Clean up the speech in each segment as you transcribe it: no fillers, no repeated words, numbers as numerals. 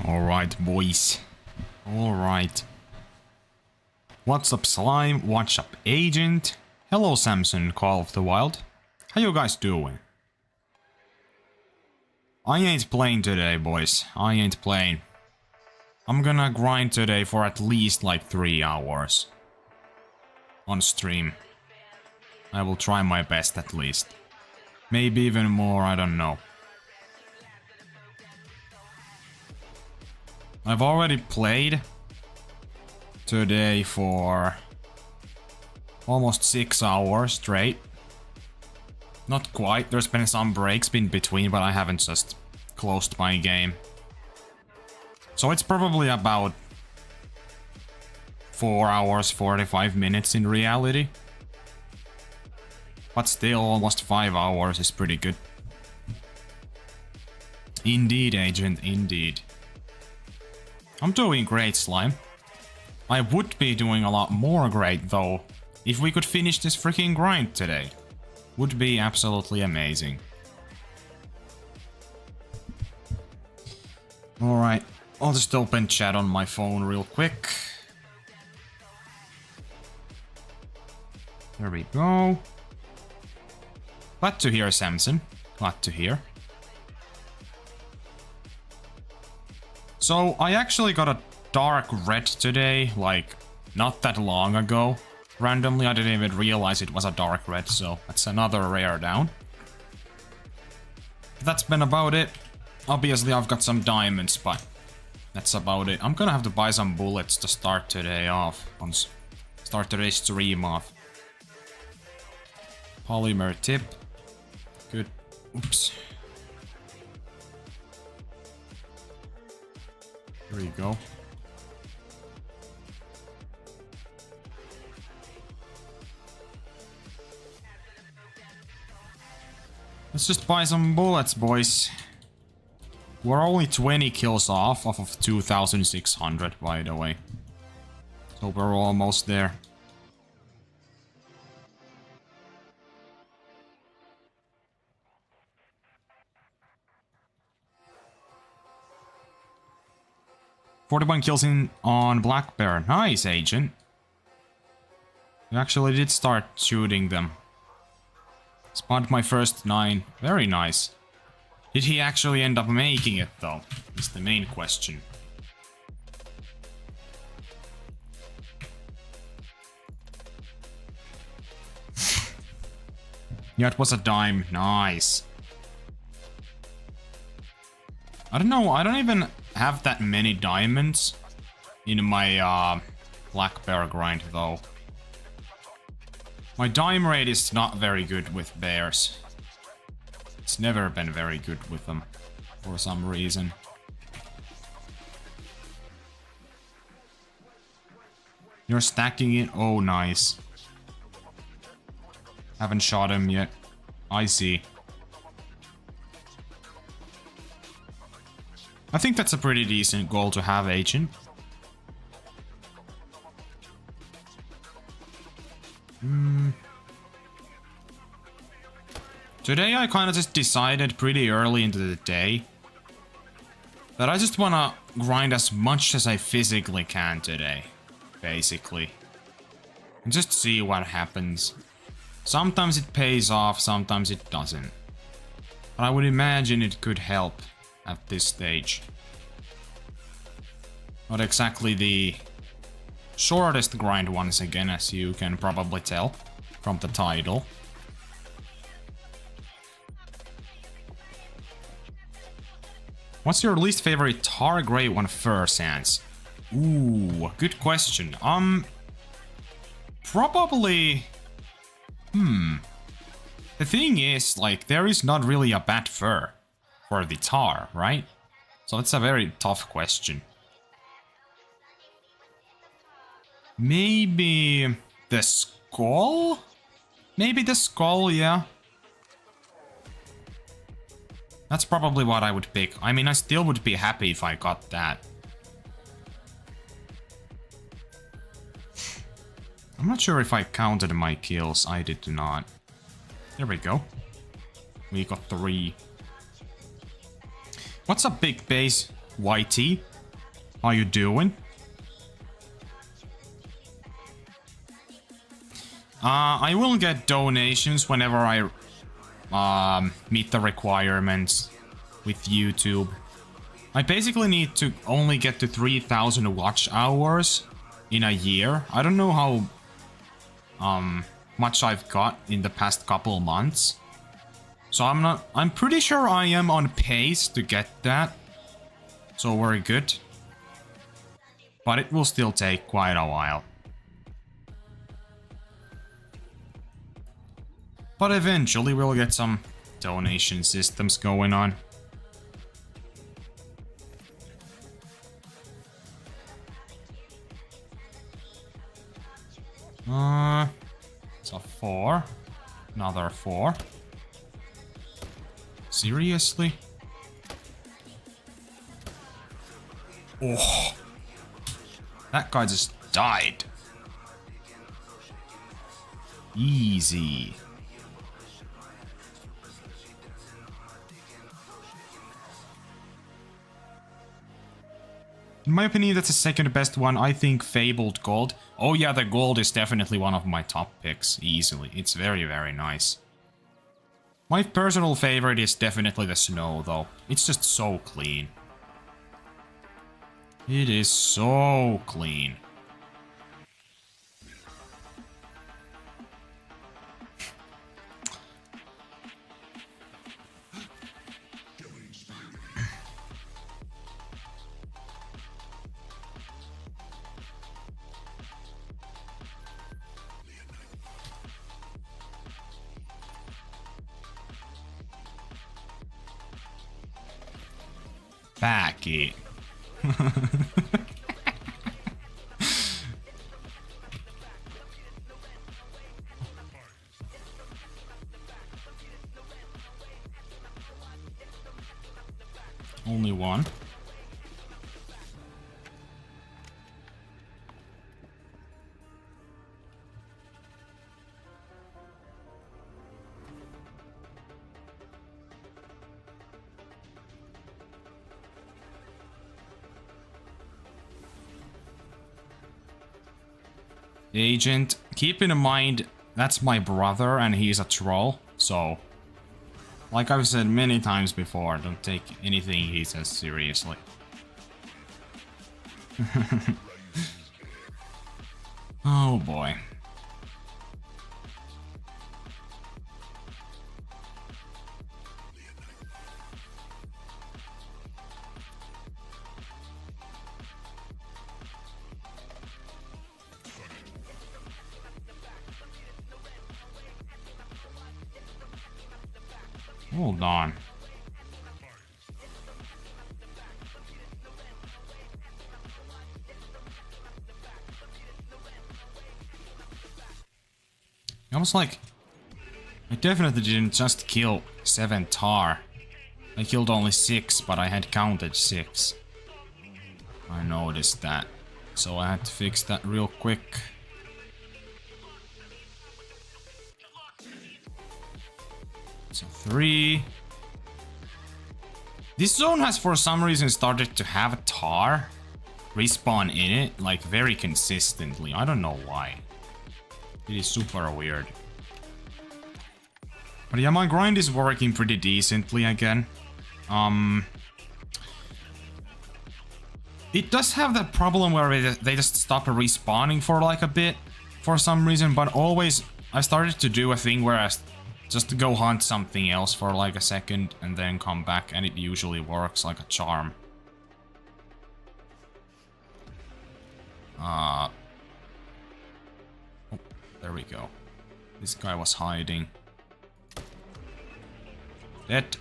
Alright, boys. Alright. What's up, Slime? What's up, Agent? Hello, Samson, Call of the Wild. How you guys doing? I ain't playing today, boys. I ain't playing. I'm gonna grind today for at least like 3 hours. On stream. I will try my best at least. Maybe even more, I don't know. I've already played today for almost 6 hours straight. Not quite, there's been some breaks in between, but I haven't just closed my game. So it's probably about 4 hours, 45 minutes in reality. But still, almost 5 hours is pretty good. Indeed, Agent, indeed. I'm doing great, Slime. I would be doing a lot more great, though, if we could finish this freaking grind today. Would be absolutely amazing. Alright, I'll just open chat on my phone real quick. There we go. Glad to hear, Samson. Glad to hear. So, I actually got a dark red today, like, not that long ago. Randomly, I didn't even realize it was a dark red, so that's another rare down. That's been about it. Obviously, I've got some diamonds, but that's about it. I'm gonna have to buy some bullets to start today off. Start today's stream off. Polymer tip. Good. Oops. There you go. Let's just buy some bullets, boys. We're only 20 kills off of 2,600, by the way. So we're almost there. "41 kills on Black Bear. Nice, Agent. We actually did start shooting them. Spawned my first 9. Very nice. Did he actually end up making it, though? Is the main question. Yeah, it was a dime. Nice. I don't know, I don't even have that many diamonds in my Black Bear grind, though. My dime rate is not very good with bears. It's never been very good with them, for some reason. You're stacking it? Oh, nice. Haven't shot him yet. I see. I think that's a pretty decent goal to have, Agent. Today I kind of just decided pretty early into the day that I just want to grind as much as I physically can today, basically. And just see what happens. Sometimes it pays off, sometimes it doesn't. But I would imagine it could help at this stage. Not exactly the shortest grind once again, as you can probably tell from the title. What's your least favorite tar gray one HunterSans? Ooh, good question. Probably... The thing is, like, there is not really a bad fur for the tar, right? So it's a very tough question. Maybe the skull? Maybe the skull, yeah. That's probably what I would pick. I mean, I still would be happy if I got that. I'm not sure if I counted my kills. I did not. There we go. We got 3. What's up, big base? YT? How you doing? I will get donations whenever I meet the requirements with YouTube. I basically need to only get to 3,000 watch hours in a year. I don't know how much I've got in the past couple months. So I'm pretty sure I am on pace to get that. So very good. But it will still take quite a while. But eventually we'll get some donation systems going on. It's a 4. Another 4. Seriously? Oh. That guy just died. Easy. In my opinion, that's the second best one. I think Fabled Gold. Oh yeah, the gold is definitely one of my top picks, easily. It's very, very nice. My personal favorite is definitely the snow, though. It's just so clean. It is so clean. Backy. Only one. Agent, keep in mind, that's my brother and he's a troll, so... Like I've said many times before, don't take anything he says seriously. Oh boy. Hold on. Almost like I definitely didn't just kill 7 tar. I killed only 6, but I had counted 6. I noticed that. So I had to fix that real quick. So 3. This zone has for some reason started to have tar respawn in it, like very consistently. I don't know why. It is super weird. But yeah, my grind is working pretty decently again. It does have that problem where they just stop respawning for like a bit for some reason, but always I started to do a thing where I just go hunt something else for like a second and then come back, and it usually works like a charm. Oh, there we go. This guy was hiding. Dead.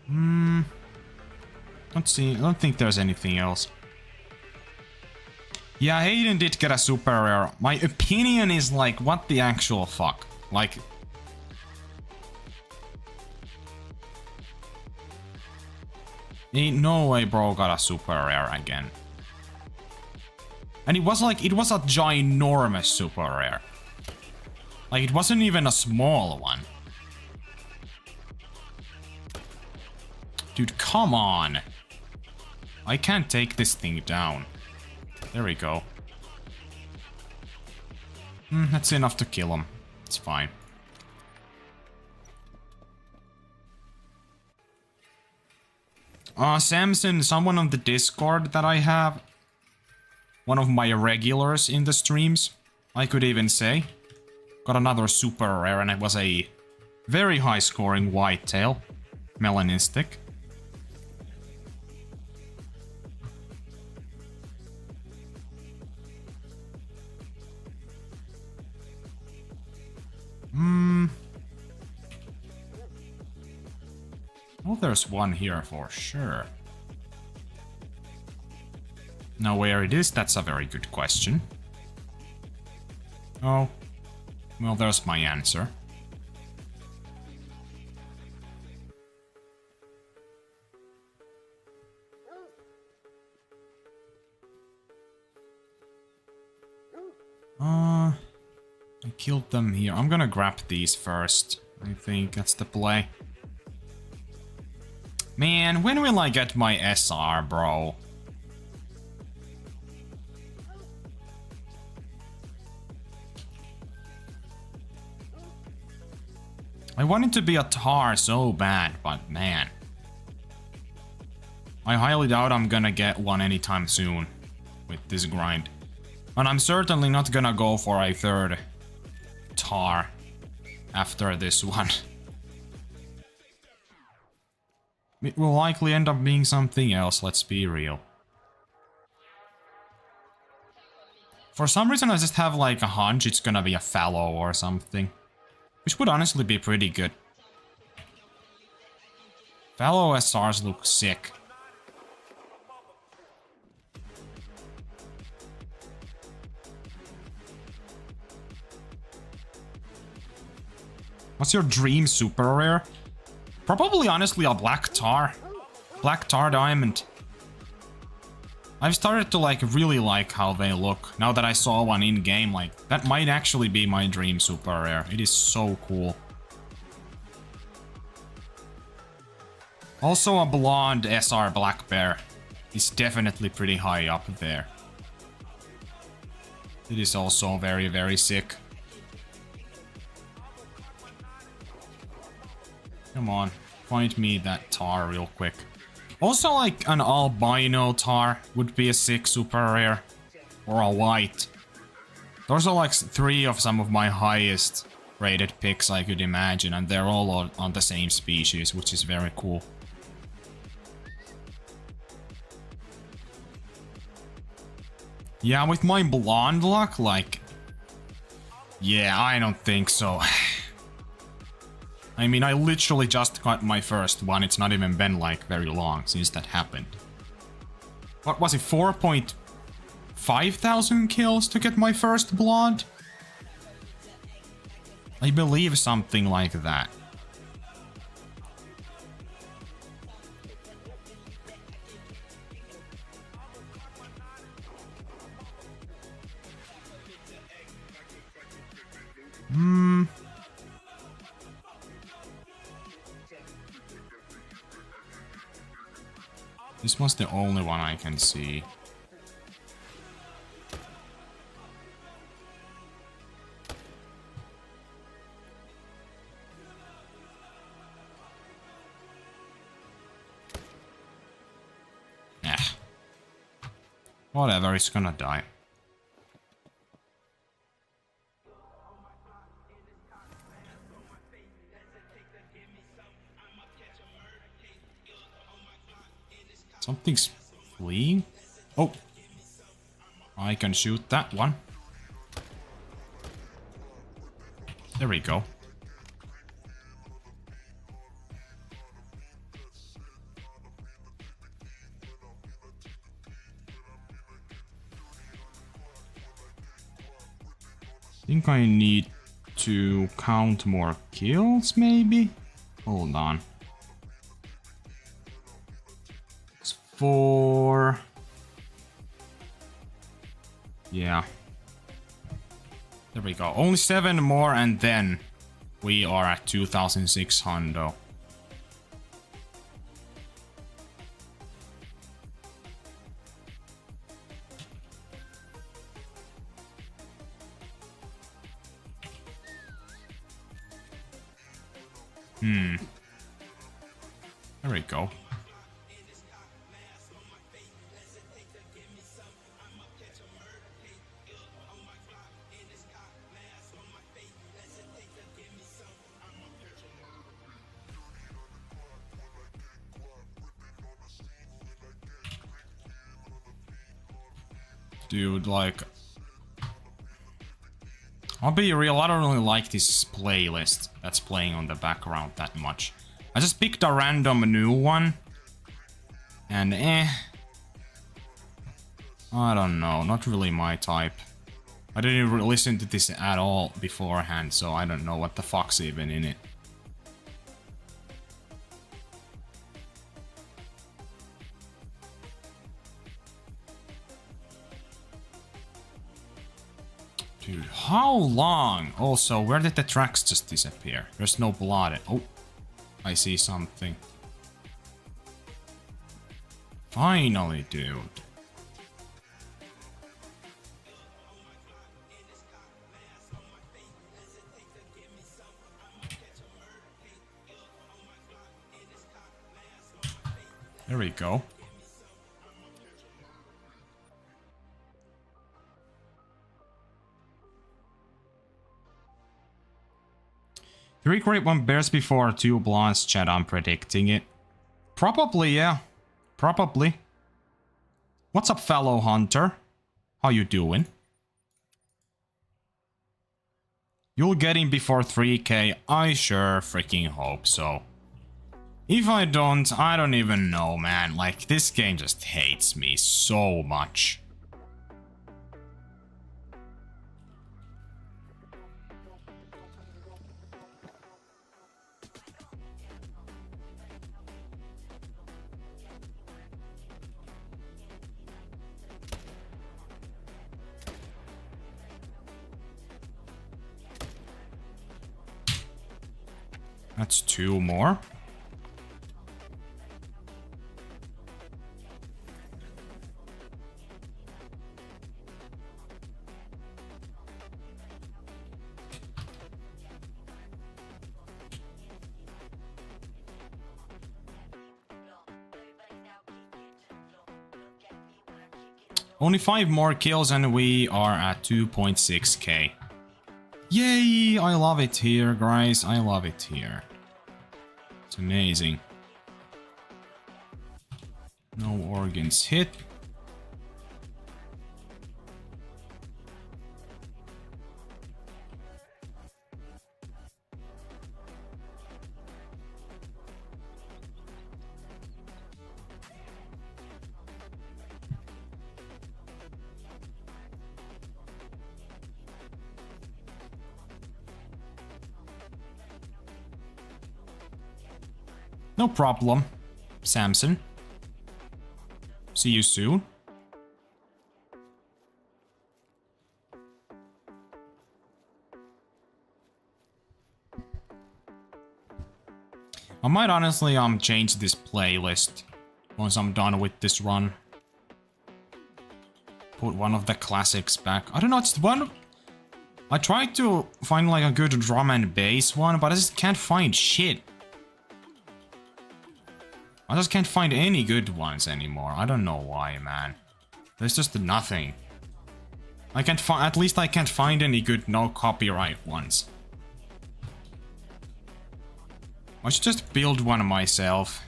I don't think there's anything else. Yeah, Hayden did get a super rare. My opinion is like, what the actual fuck? Like... Ain't no way bro got a super rare again. And it was like, it was a ginormous super rare. Like, it wasn't even a small one. Dude, come on. I can't take this thing down. There we go. That's enough to kill him. It's fine. Samson, someone on the Discord that I have. One of my regulars in the streams, I could even say. Got another super rare, and it was a very high scoring whitetail. Melanistic. Well, there's one here for sure. Now where it is, that's a very good question. Oh. Well, there's my answer. I killed them here. I'm gonna grab these first. I think that's the play. Man, when will I get my SR, bro? I want it to be a Tahr so bad, but man. I highly doubt I'm gonna get one anytime soon with this grind. And I'm certainly not gonna go for a third Tahr after this one. It will likely end up being something else, let's be real. For some reason I just have like a hunch it's gonna be a fallow or something. Which would honestly be pretty good. Fallow SRs look sick. What's your dream super rare? Probably honestly a Black Tahr. Black Tahr Diamond. I've started to like really like how they look. Now that I saw one in game, like that might actually be my dream super rare. It is so cool. Also a blonde SR Black Bear is definitely pretty high up there. It is also very, very sick. Come on, find me that Tahr real quick. Also, like, an albino Tahr would be a sick super rare. Or a white. Those are like 3 of some of my highest rated picks I could imagine, and they're all on the same species, which is very cool. Yeah, with my blonde luck, like... Yeah, I don't think so. I mean, I literally just got my first one. It's not even been like very long since that happened. What was it, 4.5 thousand kills to get my first blonde? I believe something like that. This was the only one I can see. Whatever, it's gonna die. Something's fleeing? Oh! I can shoot that one. There we go. I think I need to count more kills, maybe? Hold on. 4. Yeah. There we go. Only 7 more and then we are at 2600. There we go. Dude, like... I'll be real, I don't really like this playlist that's playing on the background that much. I just picked a random new one. And I don't know, not really my type. I didn't even listen to this at all beforehand, so I don't know what the fuck's even in it. Dude, how long? Also, where did the tracks just disappear? There's no blood. Oh, I see something. Finally, dude. There we go. Three great one bears before two blondes, chat, I'm predicting it. Probably, yeah. Probably. What's up, fellow hunter? How you doing? You'll get in before 3k, I sure freaking hope so. If I don't even know, man. Like, this game just hates me so much. That's two more. Only 5 more kills and we are at 2.6k. Yay! I love it here, guys. I love it here. It's amazing. No organs hit. No problem, Samson. See you soon. I might honestly change this playlist once I'm done with this run. Put one of the classics back. I don't know, it's one. I tried to find like a good drum and bass one, but I just can't find shit. I just can't find any good ones anymore. I don't know why, man. There's just nothing. I can't find, at least I can't find any good no copyright ones. I should just build one myself.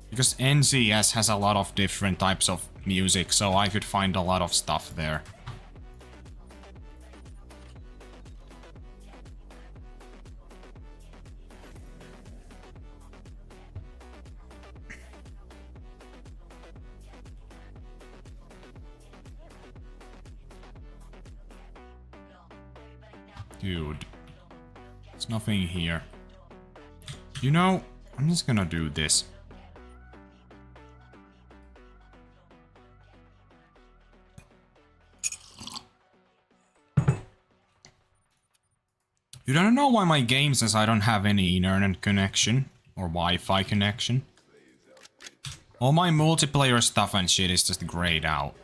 Because NZS has a lot of different types of music, so I could find a lot of stuff there. Dude, there's nothing here. You know, I'm just gonna do this. You don't know why my game says I don't have any internet connection or Wi-Fi connection. All my multiplayer stuff and shit is just grayed out.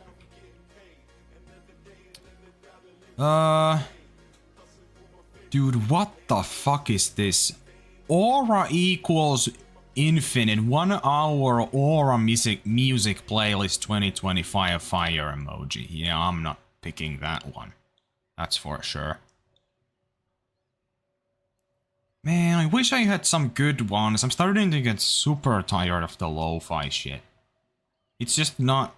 Dude, what the fuck is this? aura equals infinite 1 hour aura music playlist 2025 fire emoji. Yeah, I'm not picking that one. That's for sure. Man, I wish I had some good ones. I'm starting to get super tired of the lo-fi shit. It's just not...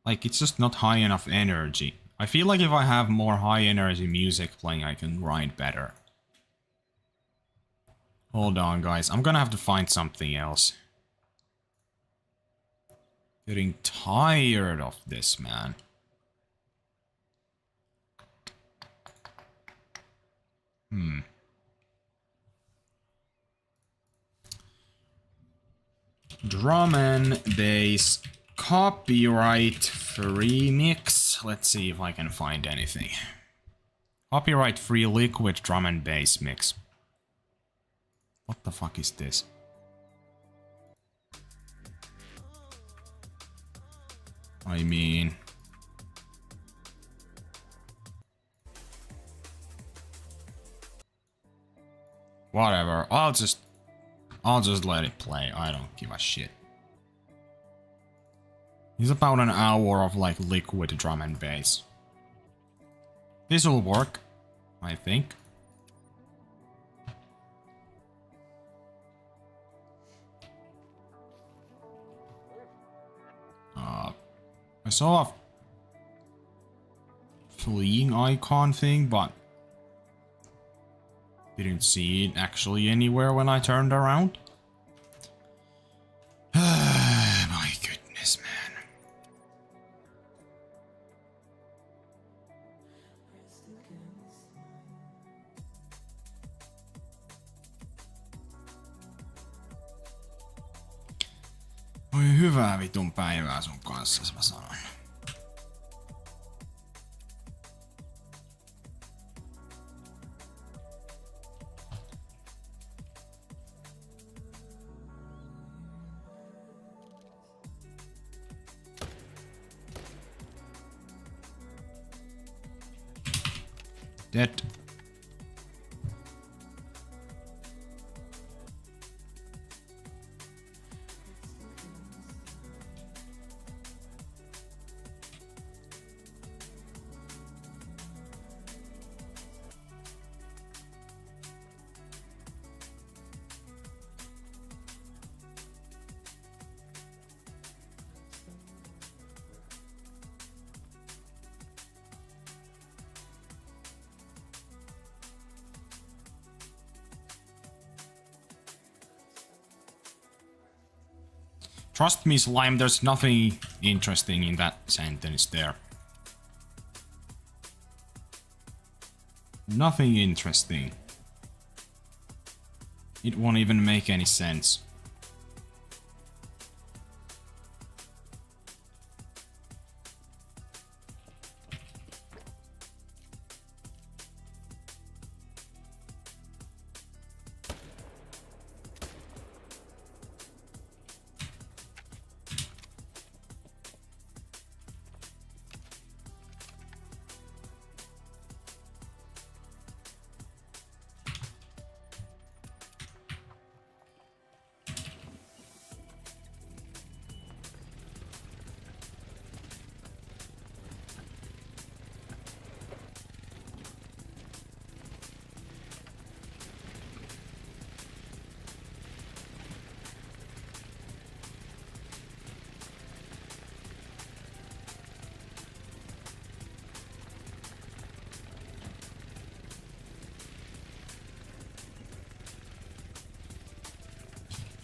like, it's just not high enough energy. I feel like if I have more high energy music playing, I can grind better. Hold on, guys. I'm gonna have to find something else. Getting tired of this, man. Drum and bass copyright free mix. Let's see if I can find anything. Copyright free liquid drum and bass mix. What the fuck is this? I mean... whatever, I'll just let it play. I don't give a shit. It's about an hour of like liquid drum and bass. This will work, I think. I saw a fleeing icon thing, but didn't see it actually anywhere when I turned around. My goodness, man. Oi hyvää vitun päivää sun kanssa, mä sanon. Dead. Trust me, Slime, there's nothing interesting in that sentence there. Nothing interesting. It won't even make any sense.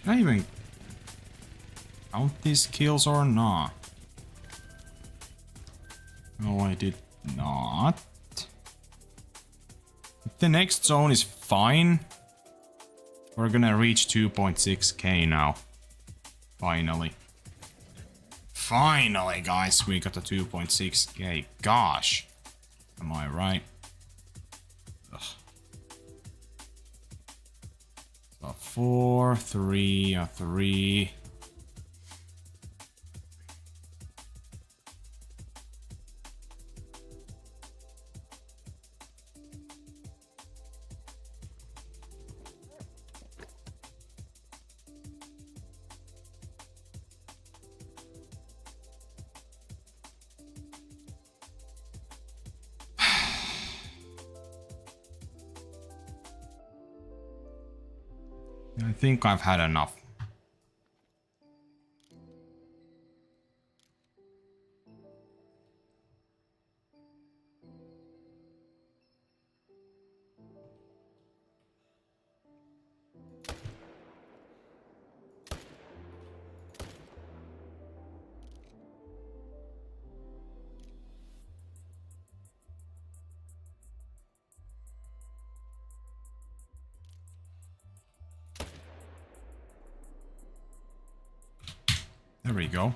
Did I even count these kills or not? No, I did not. If the next zone is fine, we're gonna reach 2.6k now. Finally. Finally, guys, we got the 2.6k. Gosh. Am I right? Ugh. So 4, 3, 3. I think I've had enough. There we go.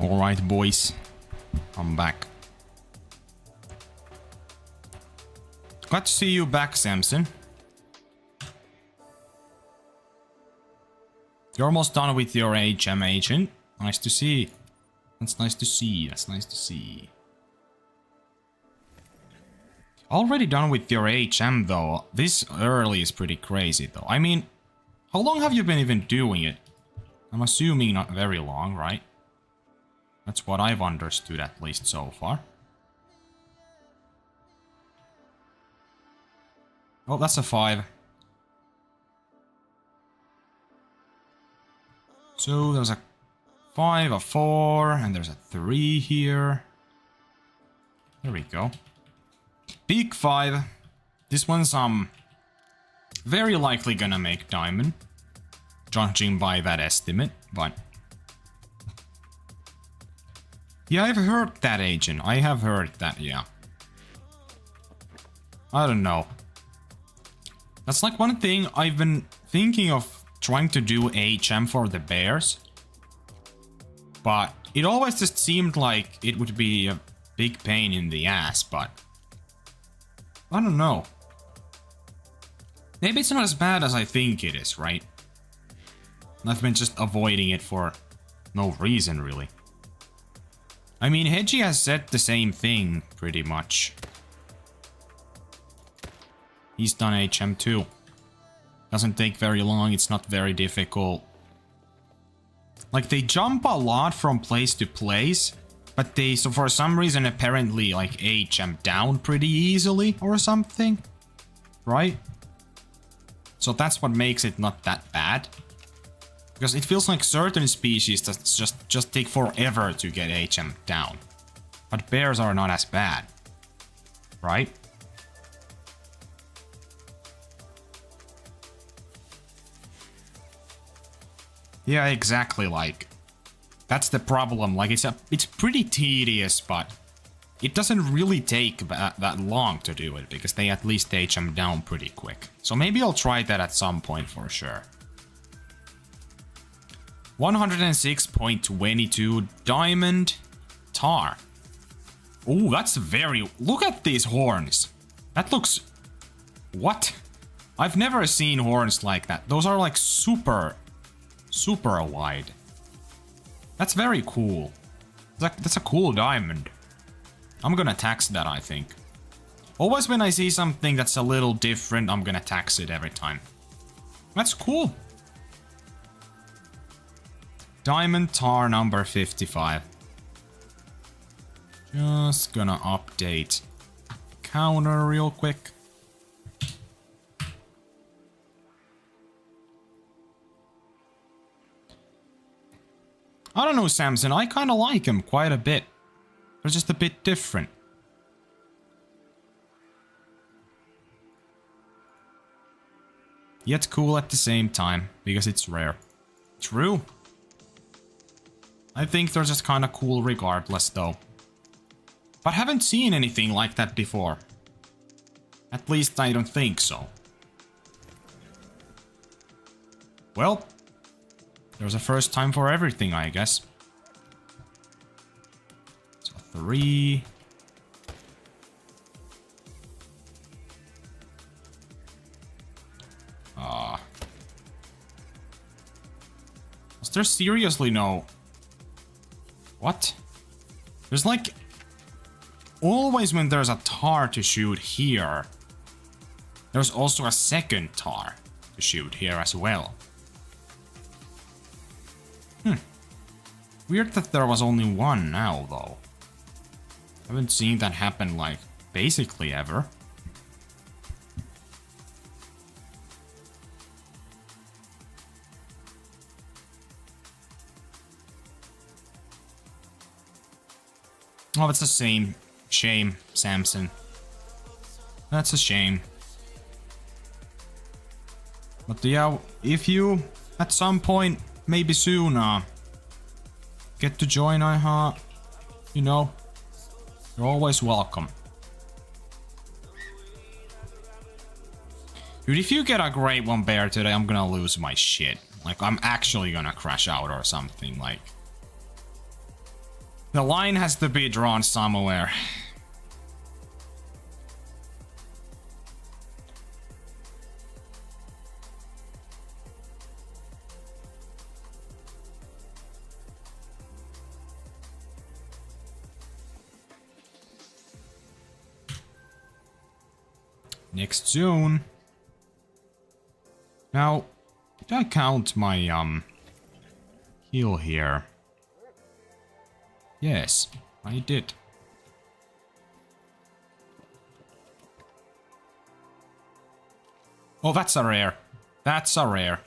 Alright, boys. I'm back. Glad to see you back, Samson. You're almost done with your HM agent. Nice to see. That's nice to see. That's nice to see. Already done with your HM though. This early is pretty crazy though. I mean, how long have you been even doing it? I'm assuming not very long, right? That's what I've understood at least so far. Oh, that's a 5. So there's a 5, a 4, and there's a 3 here. There we go. Peak 5. This one's very likely gonna make diamond, judging by that estimate, but yeah, I've heard that, agent. I have heard that, yeah. I don't know. That's like one thing I've been thinking of trying to do HM for the bears. But it always just seemed like it would be a big pain in the ass, but I don't know. Maybe it's not as bad as I think it is, right? I've been just avoiding it for no reason, really. I mean, Hedgie has said the same thing, pretty much. He's done HM too. Doesn't take very long, it's not very difficult. Like, they jump a lot from place to place, but they, so for some reason, apparently, like, HM down pretty easily or something. Right? So that's what makes it not that bad. Because it feels like certain species that just take forever to get HM down. But bears are not as bad. Right? Yeah, exactly, like, that's the problem. Like, it's pretty tedious, but it doesn't really take that long to do it, because they at least HM down pretty quick. So maybe I'll try that at some point for sure. 106.22 diamond tar. Oh, that's very... Look at these horns. That looks... What? I've never seen horns like that. Those are like super wide. That's very cool. That's a cool diamond. I'm gonna tax that, I think. Always when I see something that's a little different, I'm gonna tax it every time. That's cool. Diamond Tar number 55. Just gonna update counter real quick. I don't know, Samson. I kind of like him quite a bit. They're just a bit different. Yet cool at the same time, because it's rare. True. I think they're just kind of cool regardless, though. But haven't seen anything like that before. At least I don't think so. Well, there's a first time for everything, I guess. So 3. Was there seriously no... What? There's like... Always when there's a tar to shoot here, there's also a second tar to shoot here as well. Weird that there was only one now, though. Haven't seen that happen, like, basically ever. Oh, that's a shame, Samson. That's a shame. But yeah, if you, at some point, maybe soon, get to join, you know, you're always welcome. Dude, if you get a great one bear today, I'm gonna lose my shit. Like, I'm actually gonna crash out or something, like... The line has to be drawn somewhere. Next zone. Now, did I count my heal here? Yes, I did. Oh, that's a rare. That's a rare.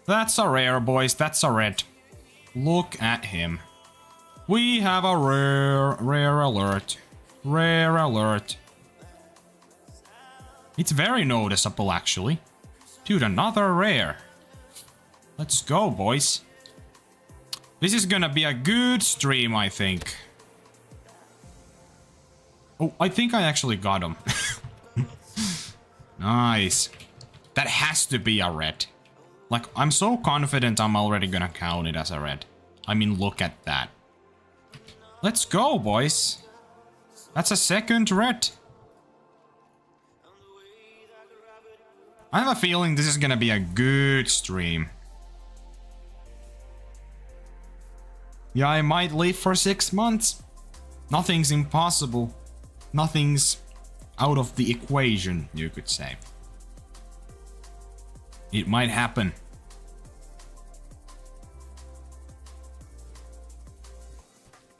That's a rare, boys. That's a red. Look at him. We have a rare alert. Rare alert. It's very noticeable, actually. Dude, another rare. Let's go, boys. This is gonna be a good stream, I think. Oh, I think I actually got him. Nice. That has to be a red. Like, I'm so confident I'm already gonna count it as a red. I mean, look at that. Let's go, boys. That's a second red. I have a feeling this is gonna be a good stream. Yeah, I might live for 6 months. Nothing's impossible. Nothing's out of the equation, you could say. It might happen.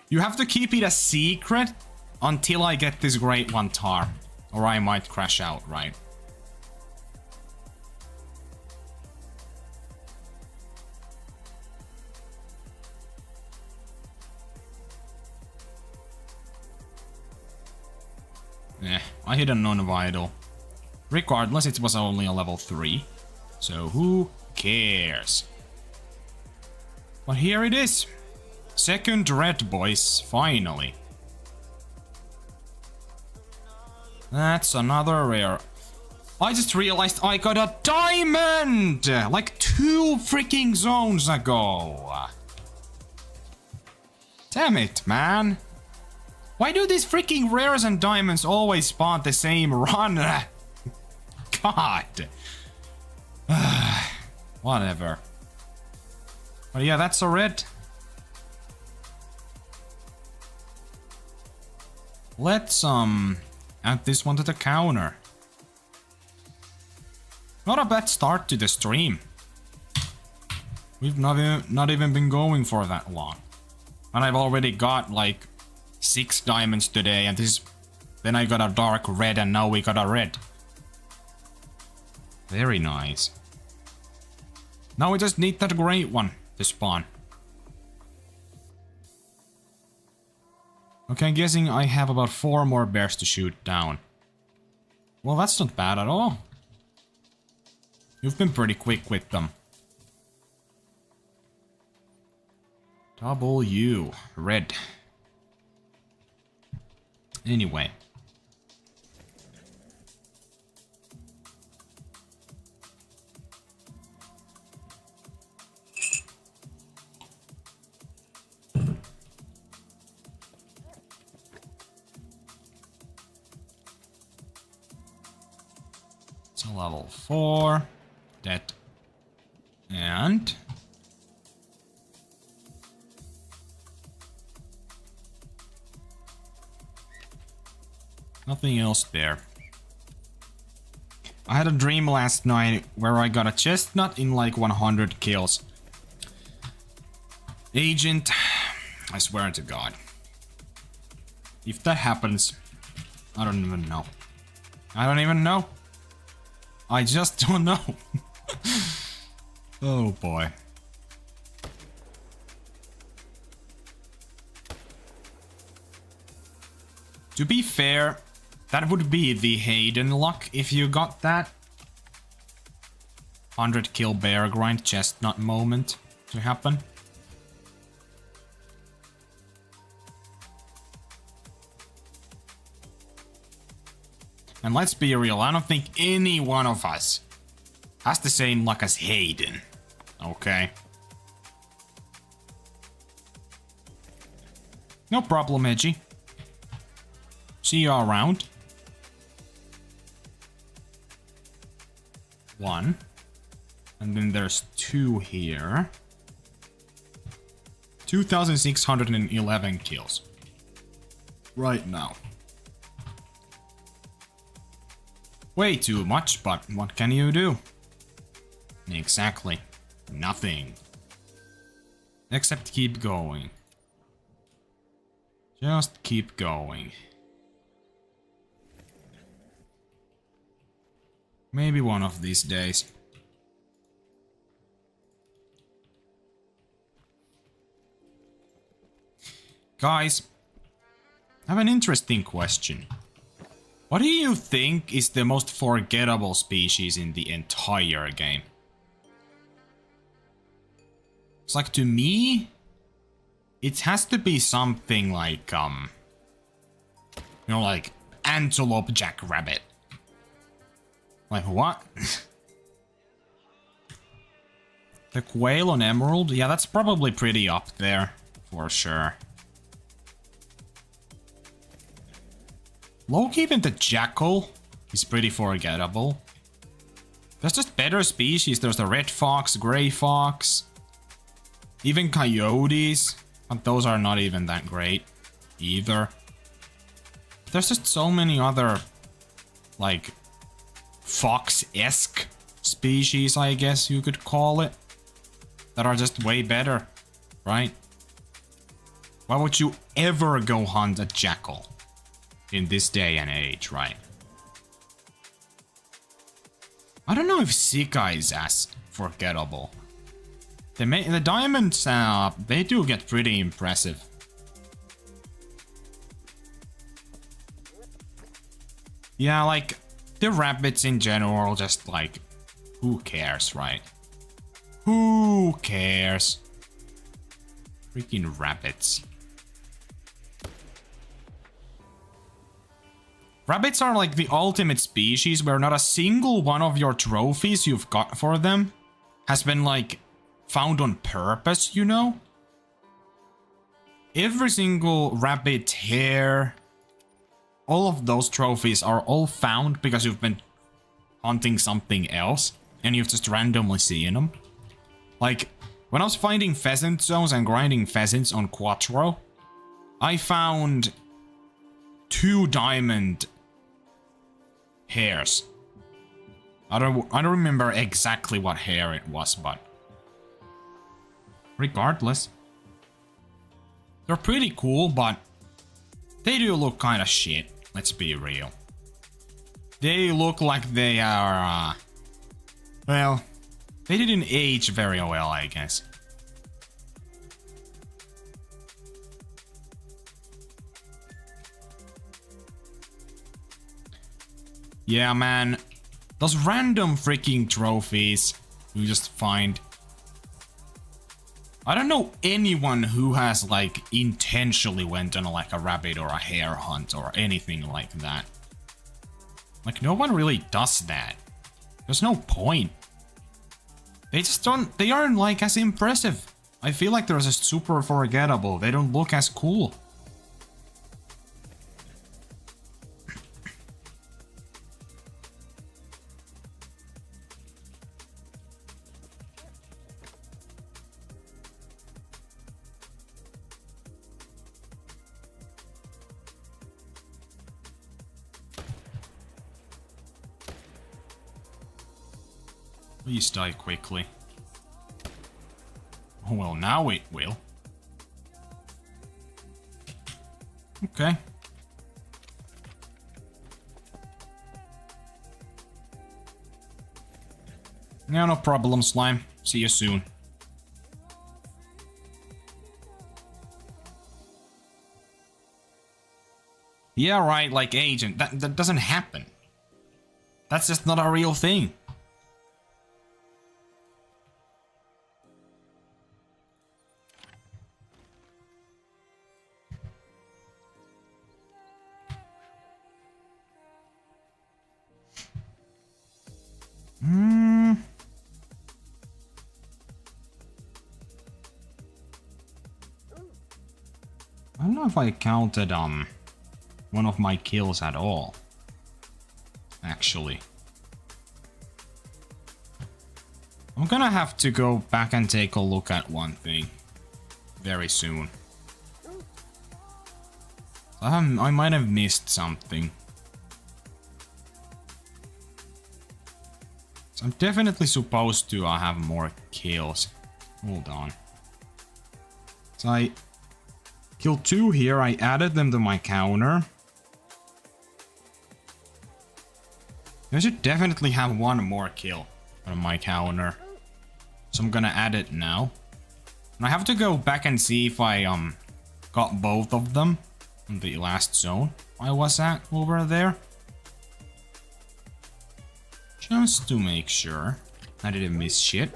You have to keep it a secret until I get this great One Tahr, or I might crash out, right? I hit a non-vital. Regardless, it was only a level 3. So who cares? But here it is. Second red, boys. Finally. That's another rare. I just realized I got a diamond! Like 2 freaking zones ago. Damn it, man. Why do these freaking rares and diamonds always spawn the same run? God. Whatever. But yeah, that's a red. Let's add this one to the counter. Not a bad start to the stream. We've not even been going for that long. And I've already got like 6 diamonds today, and then I got a dark red, and now we got a red. Very nice. Now we just need that great one to spawn. Okay, I'm guessing I have about 4 more bears to shoot down. Well, that's not bad at all. You've been pretty quick with them. W, red. Anyway. It's a level 4. That. And... nothing else there. I had a dream last night where I got a chestnut in like 100 kills. Agent, I swear to God. If that happens, I don't even know. I don't even know. I just don't know. Oh boy. To be fair, that would be the Hayden luck if you got that 100 kill bear grind chestnut moment to happen. And let's be real, I don't think any one of us has the same luck as Hayden. Okay. No problem, Edgy. See you around. 1. And then there's 2 here. 2,611 kills. Right now. Way too much, but what can you do? Exactly. Nothing. Except keep going. Just keep going. Maybe one of these days. Guys, I have an interesting question. What do you think is the most forgettable species in the entire game? It's like, to me, it has to be something like, you know, like antelope jackrabbit. Like, what? The quail on emerald? Yeah, that's probably pretty up there, for sure. Loki, even the jackal is pretty forgettable. There's just better species. There's the red fox, gray fox, even coyotes, but those are not even that great either. There's just so many other, like, fox-esque species, I guess you could call it, that are just way better, right? Why would you ever go hunt a jackal in this day and age, right? I don't know if Sika is as forgettable. The diamonds, they do get pretty impressive. Yeah, like, the rabbits in general, just like, who cares, right? Who cares? Freaking rabbits. Rabbits are like the ultimate species where not a single one of your trophies you've got for them has been, like, found on purpose, you know? Every single rabbit, hare, all of those trophies are all found because you've been hunting something else and you've just randomly seen them. Like, when I was finding pheasant zones and grinding pheasants on Quattro, I found 2 diamond hares. I don't remember exactly what hare it was, but regardless. They're pretty cool, but they do look kind of shit. Let's be real. They look like they are, well, they didn't age very well, I guess. Yeah, man. Those random freaking trophies you just find. I don't know anyone who has, like, intentionally went on, like, a rabbit or a hare hunt or anything like that. Like, no one really does that. There's no point. They just don't... They aren't, like, as impressive. I feel like they're just super forgettable. They don't look as cool. Please die quickly. Oh, well, now it will. Okay. Yeah, no problem, slime. See you soon. Yeah, right, like agent. That doesn't happen. That's just not a real thing. I don't know if I counted one of my kills at all. Actually. I'm gonna have to go back and take a look at one thing very soon. I might have missed something. So I'm definitely supposed to have more kills. Hold on. So I killed 2 here. I added them to my counter. I should definitely have 1 more kill on my counter. So I'm gonna add it now. And I have to go back and see if I got both of them in the last zone I was at over there. Just to make sure I didn't miss shit.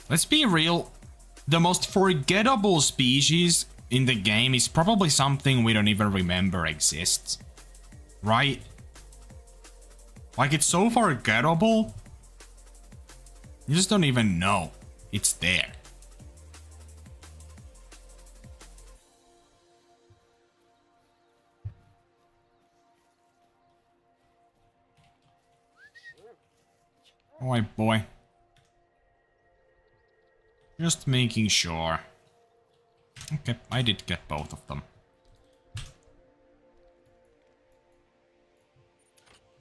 Let's be real. The most forgettable species in the game is probably something we don't even remember exists. Right? Like, it's so forgettable. You just don't even know it's there. Oh boy. Just making sure. Okay, I did get both of them.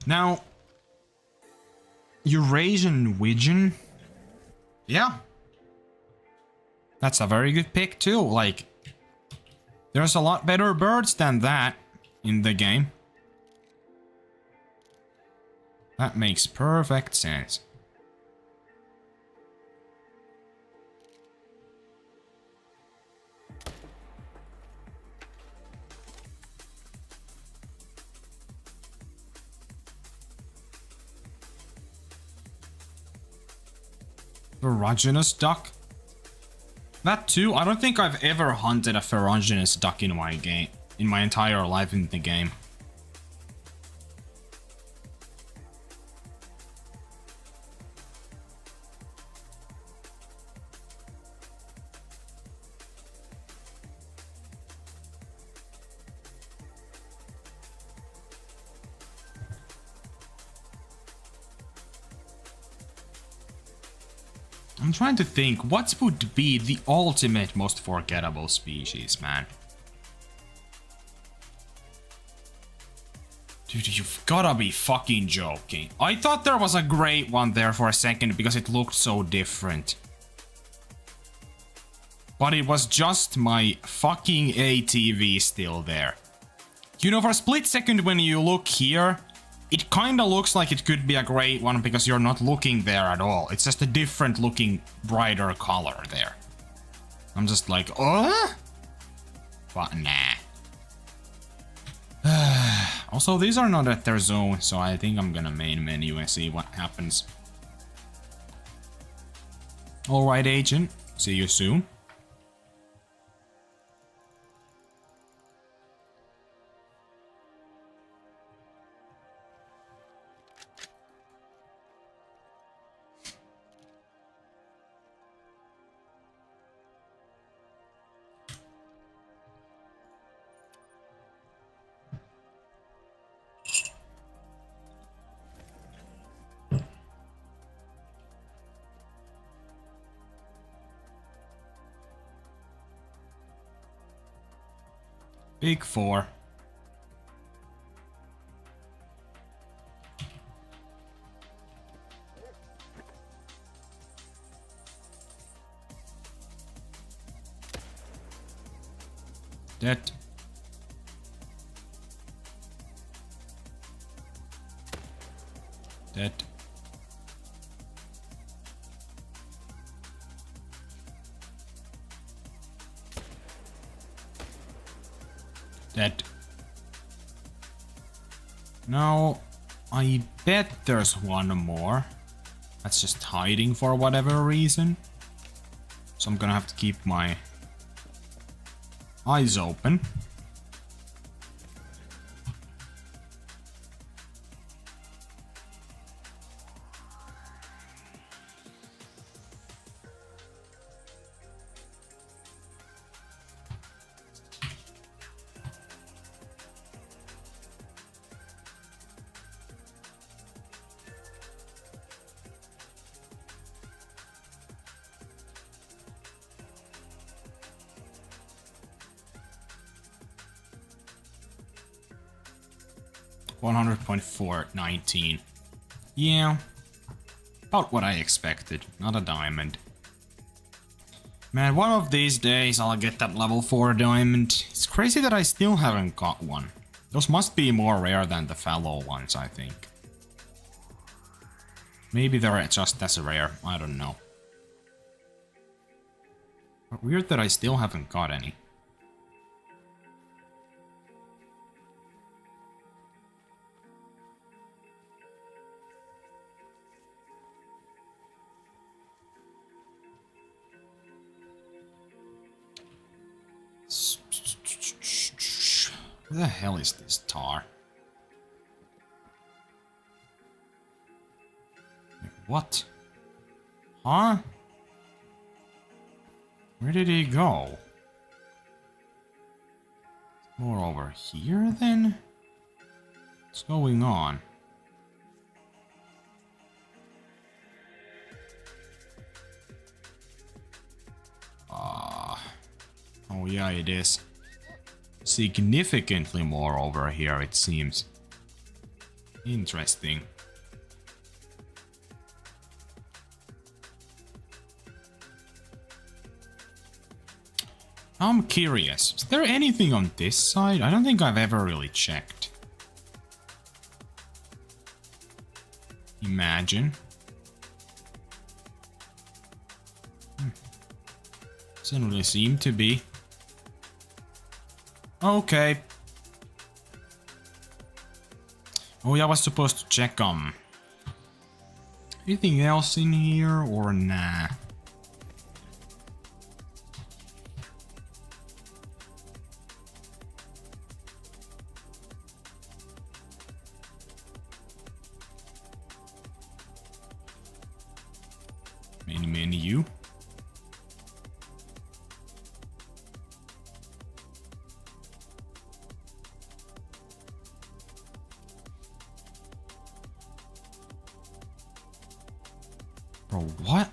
Now, Eurasian Widgeon. Yeah. That's a very good pick too. Like, there's a lot better birds than that in the game. That makes perfect sense. Ferruginous duck? That too? I don't think I've ever hunted a ferruginous duck in my game, in my entire life in the game. I'm trying to think, what would be the ultimate most forgettable species, man? Dude, you've gotta be fucking joking. I thought there was a great one there for a second because it looked so different. But it was just my fucking ATV still there. You know, for a split second when you look here, it kinda looks like it could be a great one because you're not looking there at all. It's just a different looking, brighter color there. I'm just like, oh? But nah. Also, these are not at their zone, so I think I'm gonna main menu and see what happens. Alright, agent. See you soon. Big 4. Dead. Dead. Dead. Now, I bet there's one more that's just hiding for whatever reason. So I'm gonna have to keep my eyes open. $100.419. Yeah, about what I expected. Not a diamond. Man, one of these days I'll get that level 4 diamond. It's crazy that I still haven't got one. Those must be more rare than the fallow ones, I think. Maybe they're just as rare, I don't know. But weird that I still haven't got any. Where the hell is this tar? Like, what? Huh? Where did he go? More over here then? What's going on? Oh yeah, it is. Significantly more over here, it seems. Interesting. I'm curious. Is there anything on this side? I don't think I've ever really checked. Imagine. Doesn't really seem to be. Okay. Oh yeah, I was supposed to check anything else in here or nah? Main menu. Bro, what?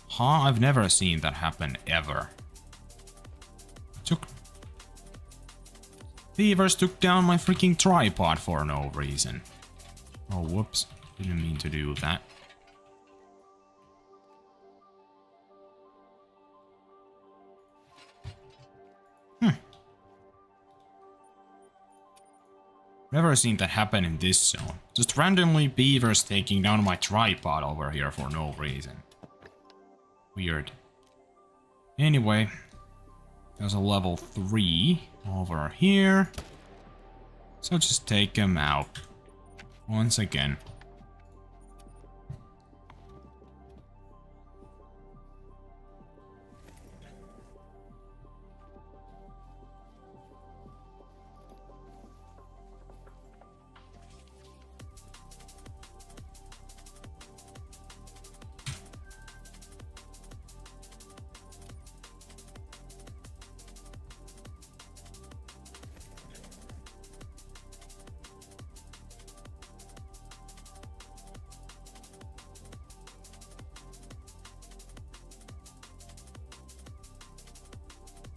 Huh? I've never seen that happen ever. Beavers took down my freaking tripod for no reason. Oh, whoops. Didn't mean to do that. Never seen that happen in this zone. Just randomly beavers taking down my tripod over here for no reason. Weird. Anyway, there's a level 3 over here. So just take him out. Once again.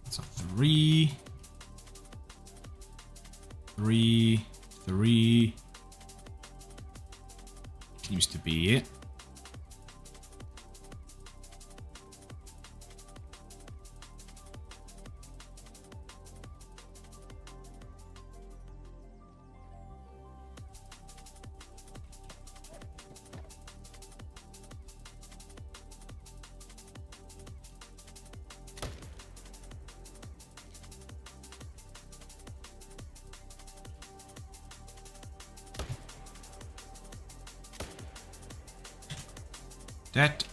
So 3, 3, 3 seems to be it. That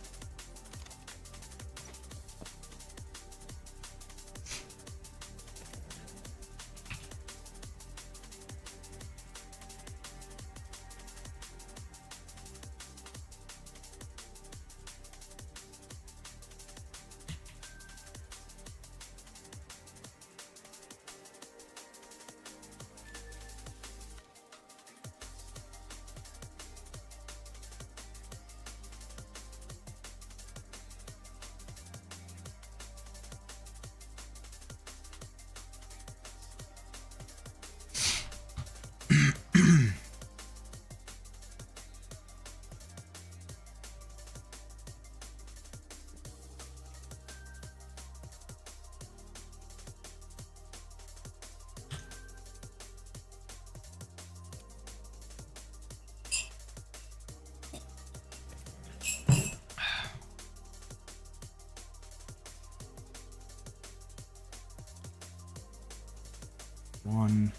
one.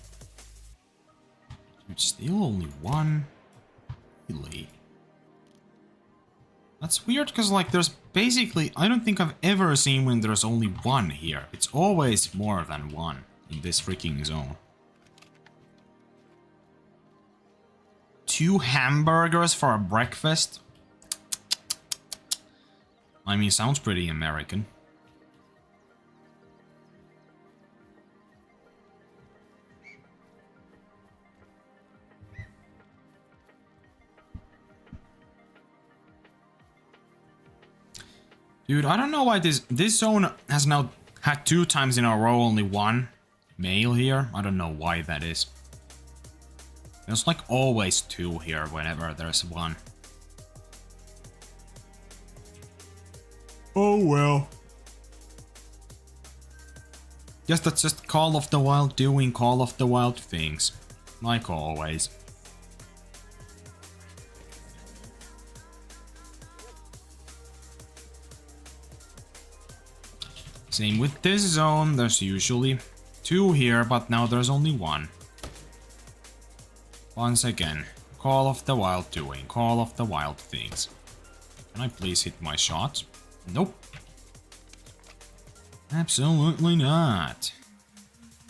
It's still only one. Really? That's weird because like there's basically, I don't think I've ever seen when there's only one here. It's always more than one in this freaking zone. 2 hamburgers for a breakfast? I mean, sounds pretty American. Dude, I don't know why this zone has now had 2 times in a row only one male here. I don't know why that is. There's like always 2 here whenever there's one. Oh well. Yes, that's just Call of the Wild doing Call of the Wild things. Like always. Same with this zone, there's usually 2 here, but now there's only 1. Once again, Call of the Wild doing Call of the Wild things. Can I please hit my shot? Nope. Absolutely not.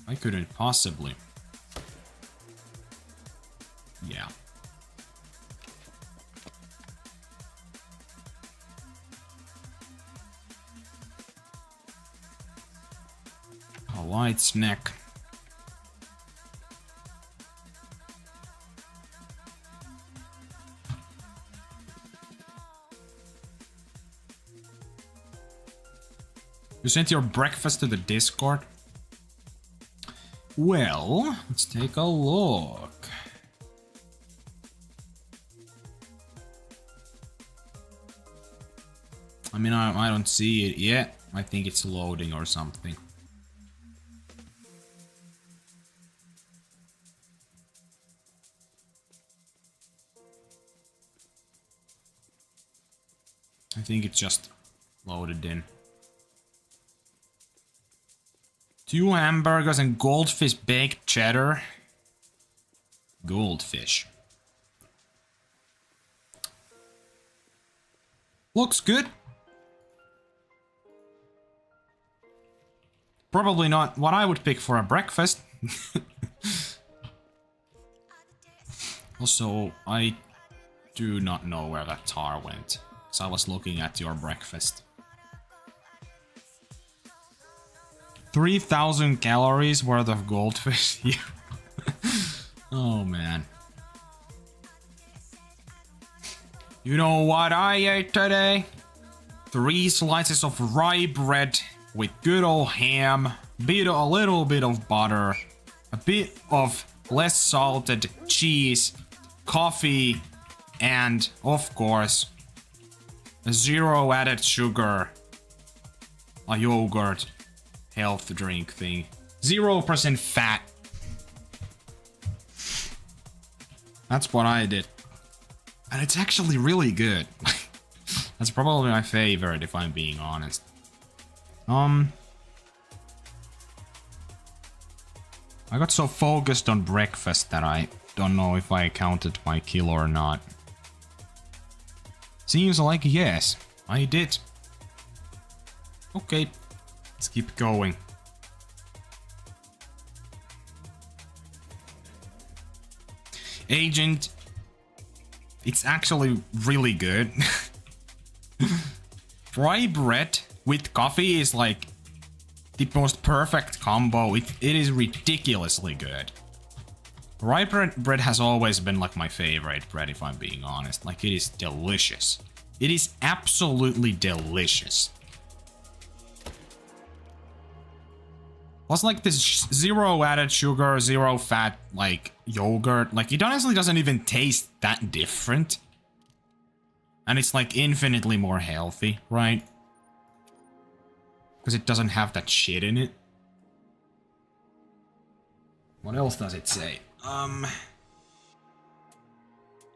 I couldn't possibly. Yeah. A light snack. You sent your breakfast to the Discord? Well, let's take a look. I mean, I don't see it yet. I think it's loading or something. I think it's just loaded in. 2 hamburgers and goldfish baked cheddar. Goldfish. Looks good. Probably not what I would pick for a breakfast. Also, I do not know where that tar went. Because I was looking at your breakfast. 3,000 calories worth of goldfish. Oh man. You know what I ate today? 3 slices of rye bread with good old ham, a little bit of butter, a bit of less salted cheese, coffee, and of course, a 0 added sugar, a yogurt health drink thing. 0% fat. That's what I did. And it's actually really good. That's probably my favorite if I'm being honest. I got so focused on breakfast that I don't know if I counted my kill or not. Seems like yes, I did. Okay, let's keep going. Agent, it's actually really good. Rye bread with coffee is like the most perfect combo. It is ridiculously good. Rye bread has always been like my favorite bread if I'm being honest. Like it is delicious. It is absolutely delicious. Plus like this 0 added sugar, 0 fat like yogurt. Like it honestly doesn't even taste that different. And it's like infinitely more healthy, right? Because it doesn't have that shit in it. What else does it say?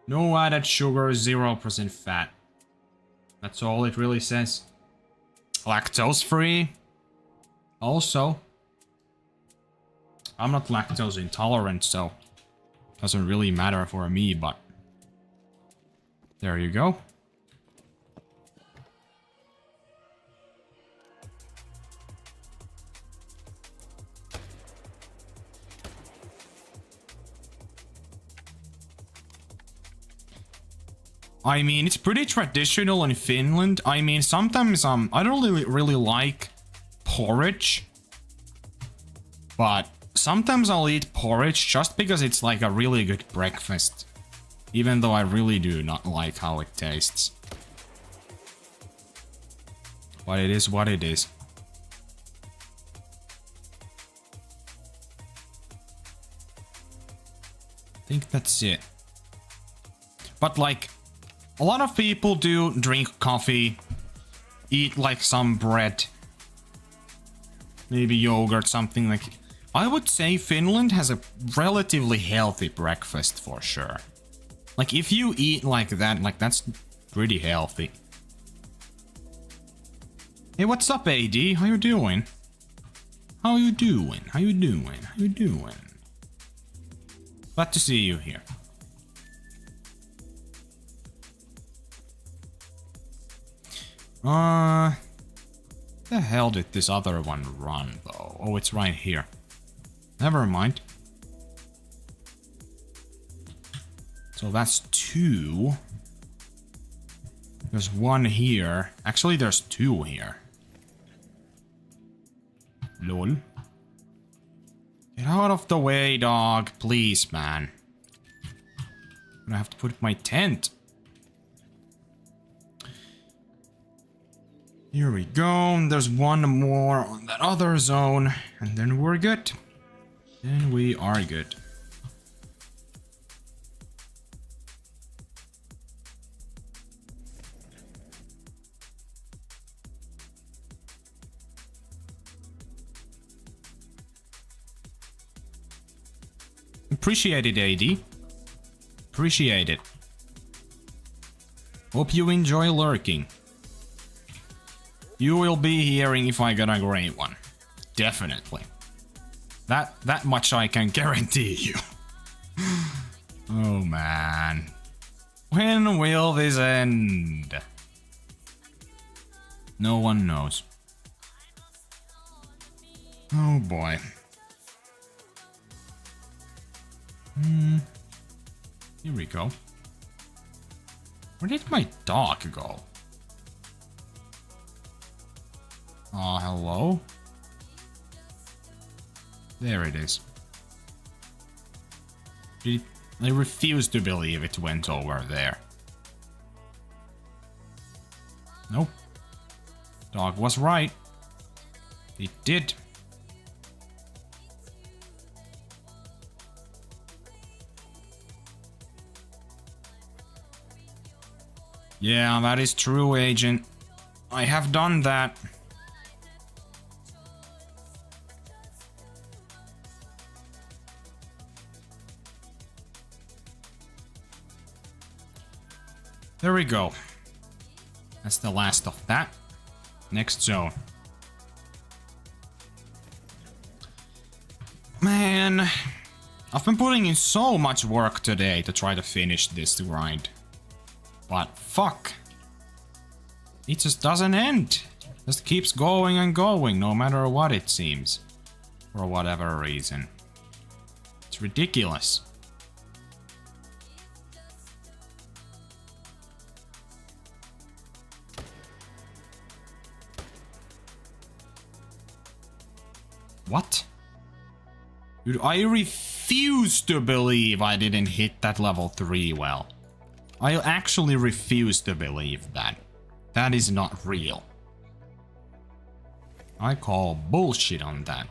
No added sugar, 0% fat. That's all it really says. Lactose free. Also, I'm not lactose intolerant, so it doesn't really matter for me, but there you go. I mean, it's pretty traditional in Finland. I mean, sometimes I don't really like porridge, but sometimes I'll eat porridge just because it's like a really good breakfast, even though I really do not like how it tastes. But it is what it is. I think that's it. But like, a lot of people do drink coffee, eat like some bread, maybe yogurt, something like. I would say Finland has a relatively healthy breakfast for sure. Like if you eat like that, like that's pretty healthy. Hey, what's up, AD? How you doing? How you doing? How you doing? How you doing? Glad to see you here. The hell did this other one run though? Oh, it's right here. Never mind. So that's 2. There's 1 here. Actually, there's 2 here. Lol. Get out of the way, dog. Please, man. I'm gonna have to put my tent. Here we go. There's 1 more on that other zone. And then we're good. Then we are good. Appreciate it, AD. Appreciate it. Hope you enjoy lurking. You will be hearing if I get a great one. Definitely. That much I can guarantee you. Oh man. When will this end? No one knows. Oh boy. Here we go. Where did my dog go? Hello? There it is. I refuse to believe it went over there. Nope. Dog was right. It did. Yeah, that is true, Agent. I have done that. There we go. That's the last of that. Next zone. Man, I've been putting in so much work today to try to finish this grind. But fuck. It just doesn't end. Just keeps going and going, no matter what it seems. For whatever reason. It's ridiculous. What? Dude, I refuse to believe I didn't hit that level 3 well. I actually refuse to believe that. That is not real. I call bullshit on that.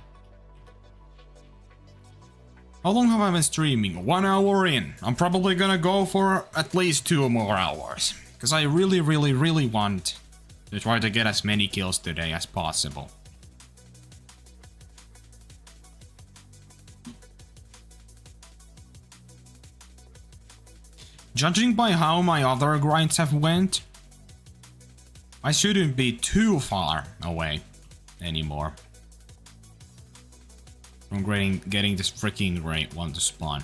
How long have I been streaming? 1 hour in. I'm probably gonna go for at least 2 more hours. Because I really want to try to get as many kills today as possible. Judging by how my other grinds have went, I shouldn't be too far away anymore from getting this freaking great one to spawn.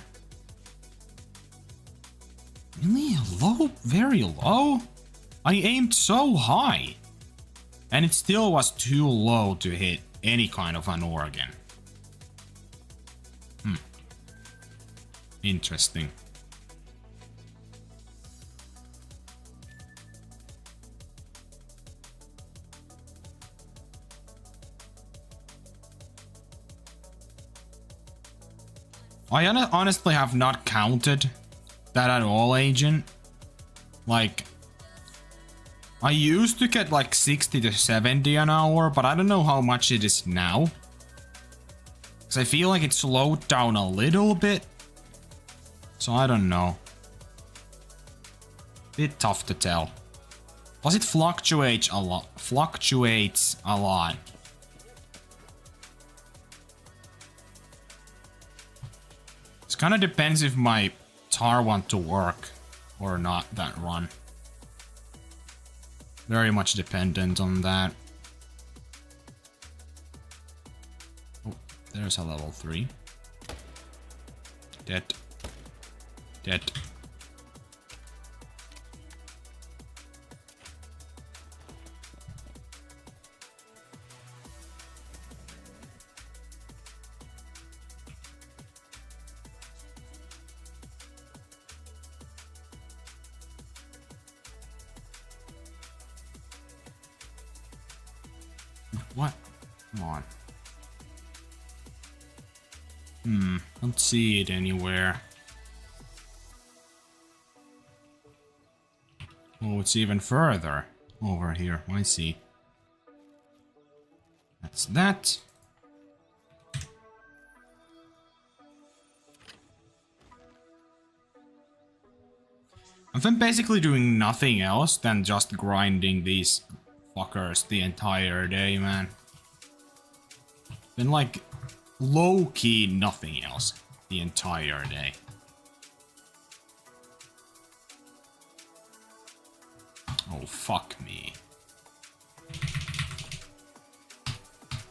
Really low? Very low? I aimed so high, and it still was too low to hit any kind of an organ. Interesting. I honestly have not counted that at all, Agent. Like, I used to get like 60 to 70 an hour, but I don't know how much it is now. Because I feel like it slowed down a little bit. So I don't know. Bit tough to tell. Plus it fluctuates a lot. It kind of depends if my tar want to work or not that run. Very much dependent on that. Oh, there's a level 3. Dead. Dead. What? Come on. Don't see it anywhere. Oh, it's even further over here. I see. That's that. I've been basically doing nothing else than just grinding these fuckers the entire day, man. Been like low-key nothing else the entire day. Oh, fuck me.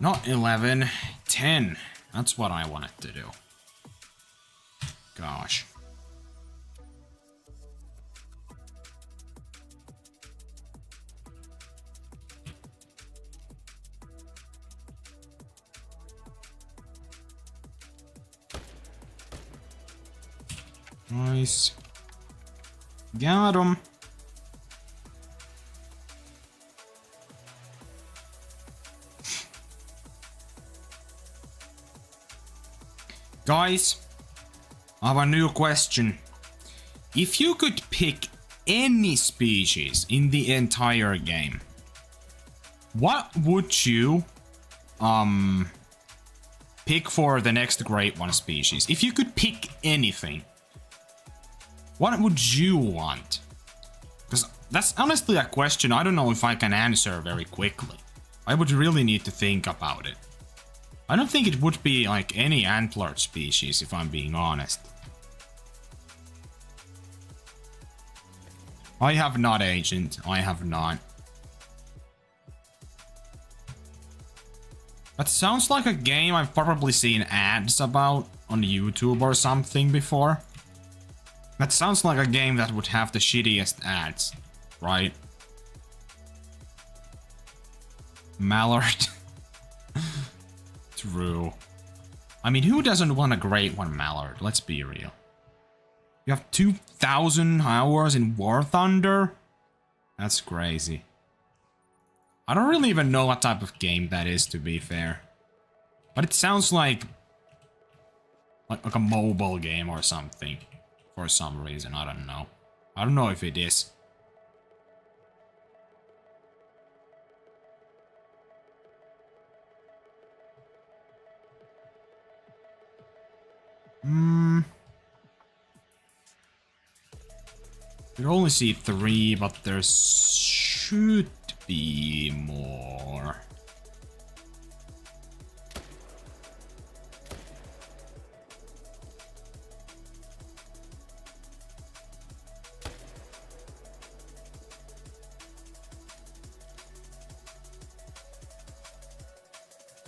Not 11, 10. That's what I wanted to do. Gosh. Nice. Got him. Guys, I have a new question. If you could pick any species in the entire game, what would you pick for the next Great One species? If you could pick anything, what would you want? Because that's honestly a question I don't know if I can answer very quickly. I would really need to think about it. I don't think it would be like any antlered species, if I'm being honest. I have not, Agent. I have not. That sounds like a game I've probably seen ads about on YouTube or something before. That sounds like a game that would have the shittiest ads, right? Mallard. True. I mean, who doesn't want a Great One Mallard? Let's be real. You have 2,000 hours in War Thunder? That's crazy. I don't really even know what type of game that is, to be fair. But it sounds like a mobile game or something. For some reason, I don't know. I don't know if it is. You only see 3, but there should be more.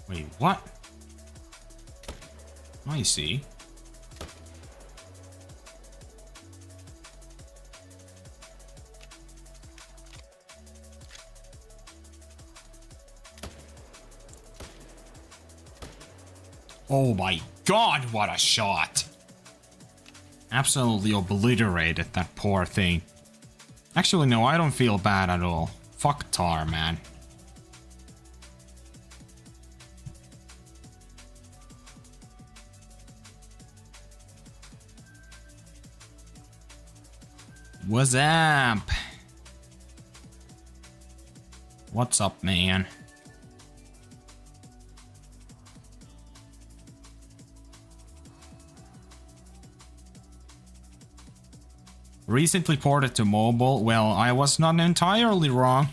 Wait, what? I see. Oh my god, what a shot! Absolutely obliterated that poor thing. Actually, no, I don't feel bad at all. Fuck Tahr, man. What's up? What's up, man? Recently ported to mobile. Well, I was not entirely wrong.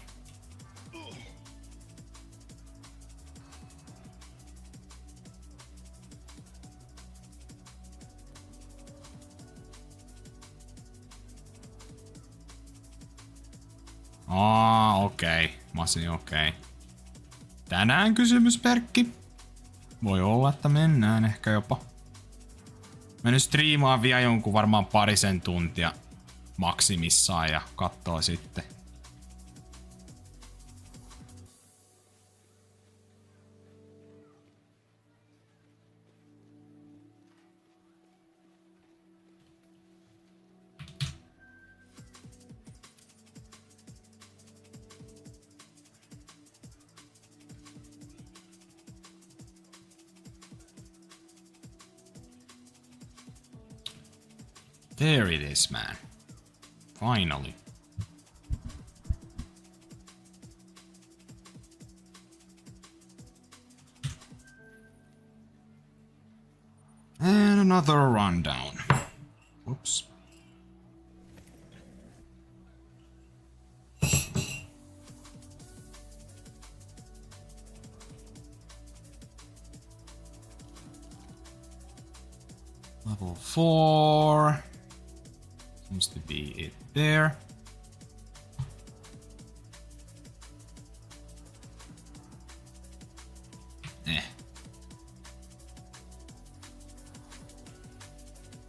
Okei. Masi, okei. Tänään kysymysmerkki. Voi olla, että mennään ehkä jopa. Mä nyt striimaan vielä jonkun varmaan parisen tuntia maksimissaan ja kattoo sitten. There it is, man. Finally. And another rundown. Oops. Level 4. Seems to be it there.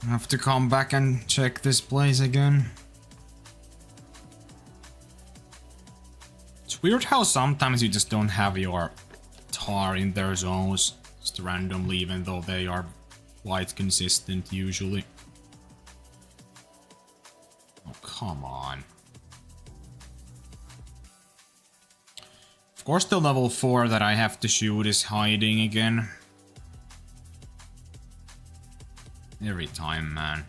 I have to come back and check this place again. It's weird how sometimes you just don't have your tar in their zones just randomly, even though they are quite consistent usually. Oh, come on. Of course, the level 4 that I have to shoot is hiding again. Every time, man.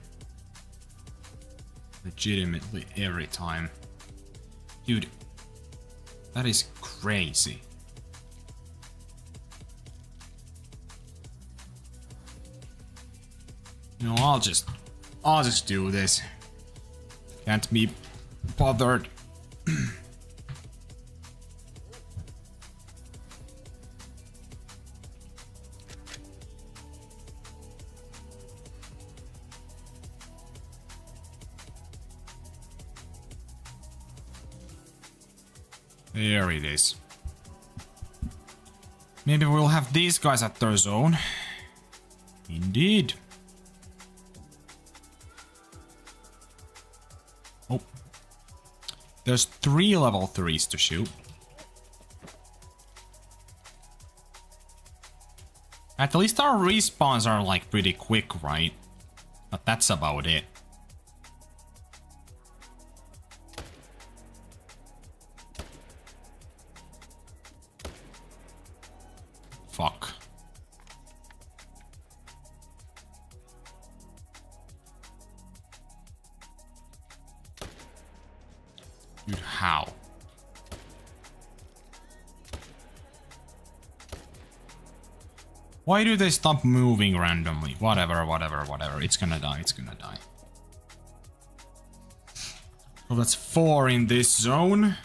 Legitimately every time. Dude, that is crazy. You know, I'll just do this. Can't be bothered. There it is. Maybe we'll have these guys at their zone. Indeed. Oh. There's 3 level 3s to shoot. At least our respawns are like pretty quick, right? But that's about it. Fuck. Dude, how? Why do they stop moving randomly? Whatever. It's gonna die, So that's 4 in this zone.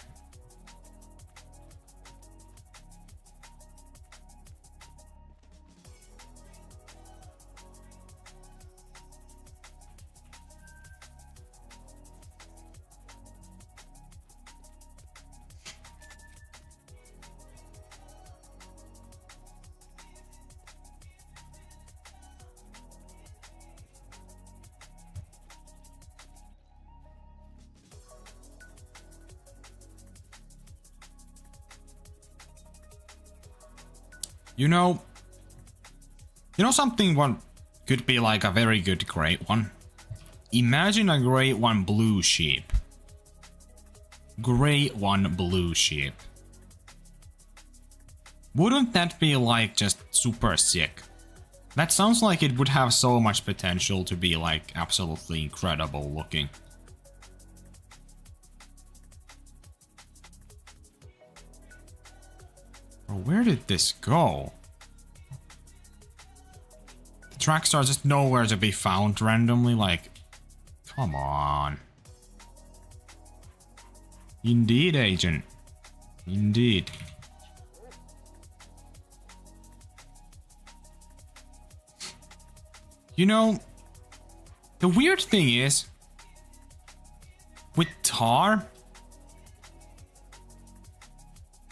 You know something one could be like a very good great one? Imagine a great one blue sheep. Great one blue sheep. Wouldn't that be like just super sick? That sounds like it would have so much potential to be like absolutely incredible looking. Where did this go? The tracks are just nowhere to be found randomly, like, come on. Indeed, agent. Indeed. You know, the weird thing is, with Tar,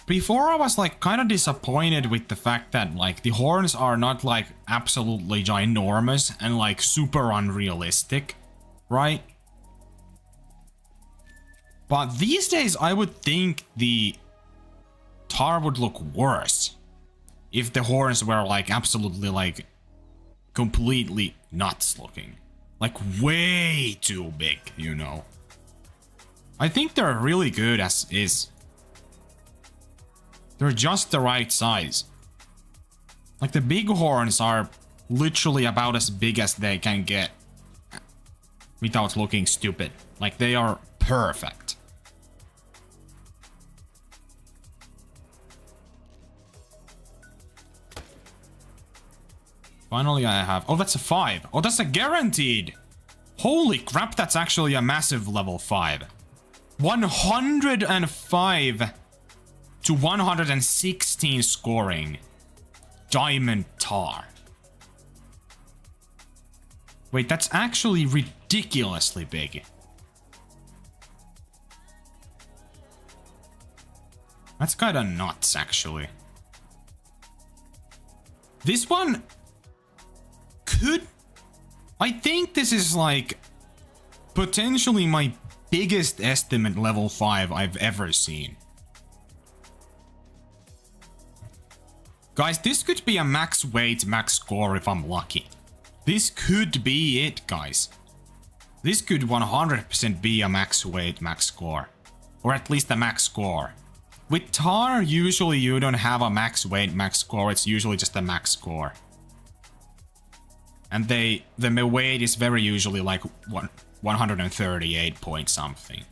before I was like kind of disappointed with the fact that like the horns are not like absolutely ginormous and like super unrealistic, right? But these days I would think the Tar would look worse if the horns were like absolutely like completely nuts looking. Like way too big, you know. I think they're really good as is. They're just the right size. Like the big horns are literally about as big as they can get without looking stupid. Like they are perfect. Finally I have... Oh, that's a 5. Oh, that's a guaranteed. Holy crap, that's actually a massive level 5. 105 to 116 scoring. Diamond Tar. Wait, that's actually ridiculously big. That's kinda nuts, actually. This one could... I think this is like potentially my biggest estimate level 5 I've ever seen. Guys, this could be a max weight, max score if I'm lucky. This could be it, guys. This could 100% be a max weight, max score. Or at least a max score. With Tahr, usually you don't have a max weight, max score. It's usually just a max score. And the weight is very usually like 138 point something.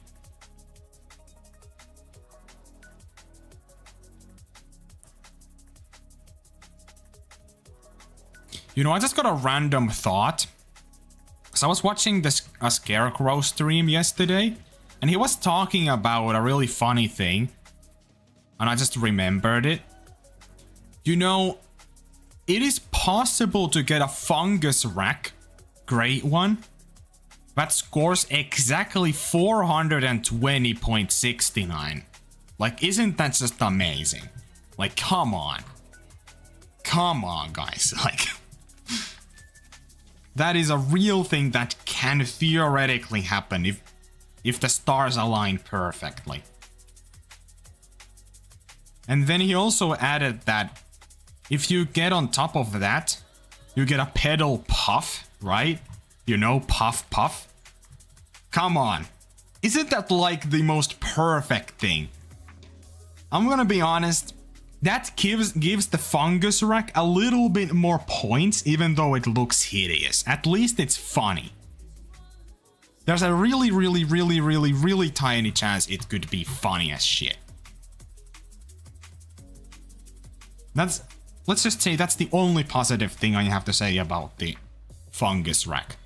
You know, I just got a random thought. So I was watching a Scarecrow stream yesterday, and he was talking about a really funny thing. And I just remembered it. You know, it is possible to get a fungus rack, great one, that scores exactly 420.69. Like, isn't that just amazing? Like, come on. Come on, guys. Like... That is a real thing that can theoretically happen if the stars align perfectly. And then he also added that if you get on top of that, you get a pedal puff, right? You know, puff puff. Come on. Isn't that like the most perfect thing? I'm gonna be honest. That gives the fungus rack a little bit more points, even though it looks hideous. At least it's funny. There's a really tiny chance it could be funny as shit. Let's just say that's the only positive thing I have to say about the fungus rack.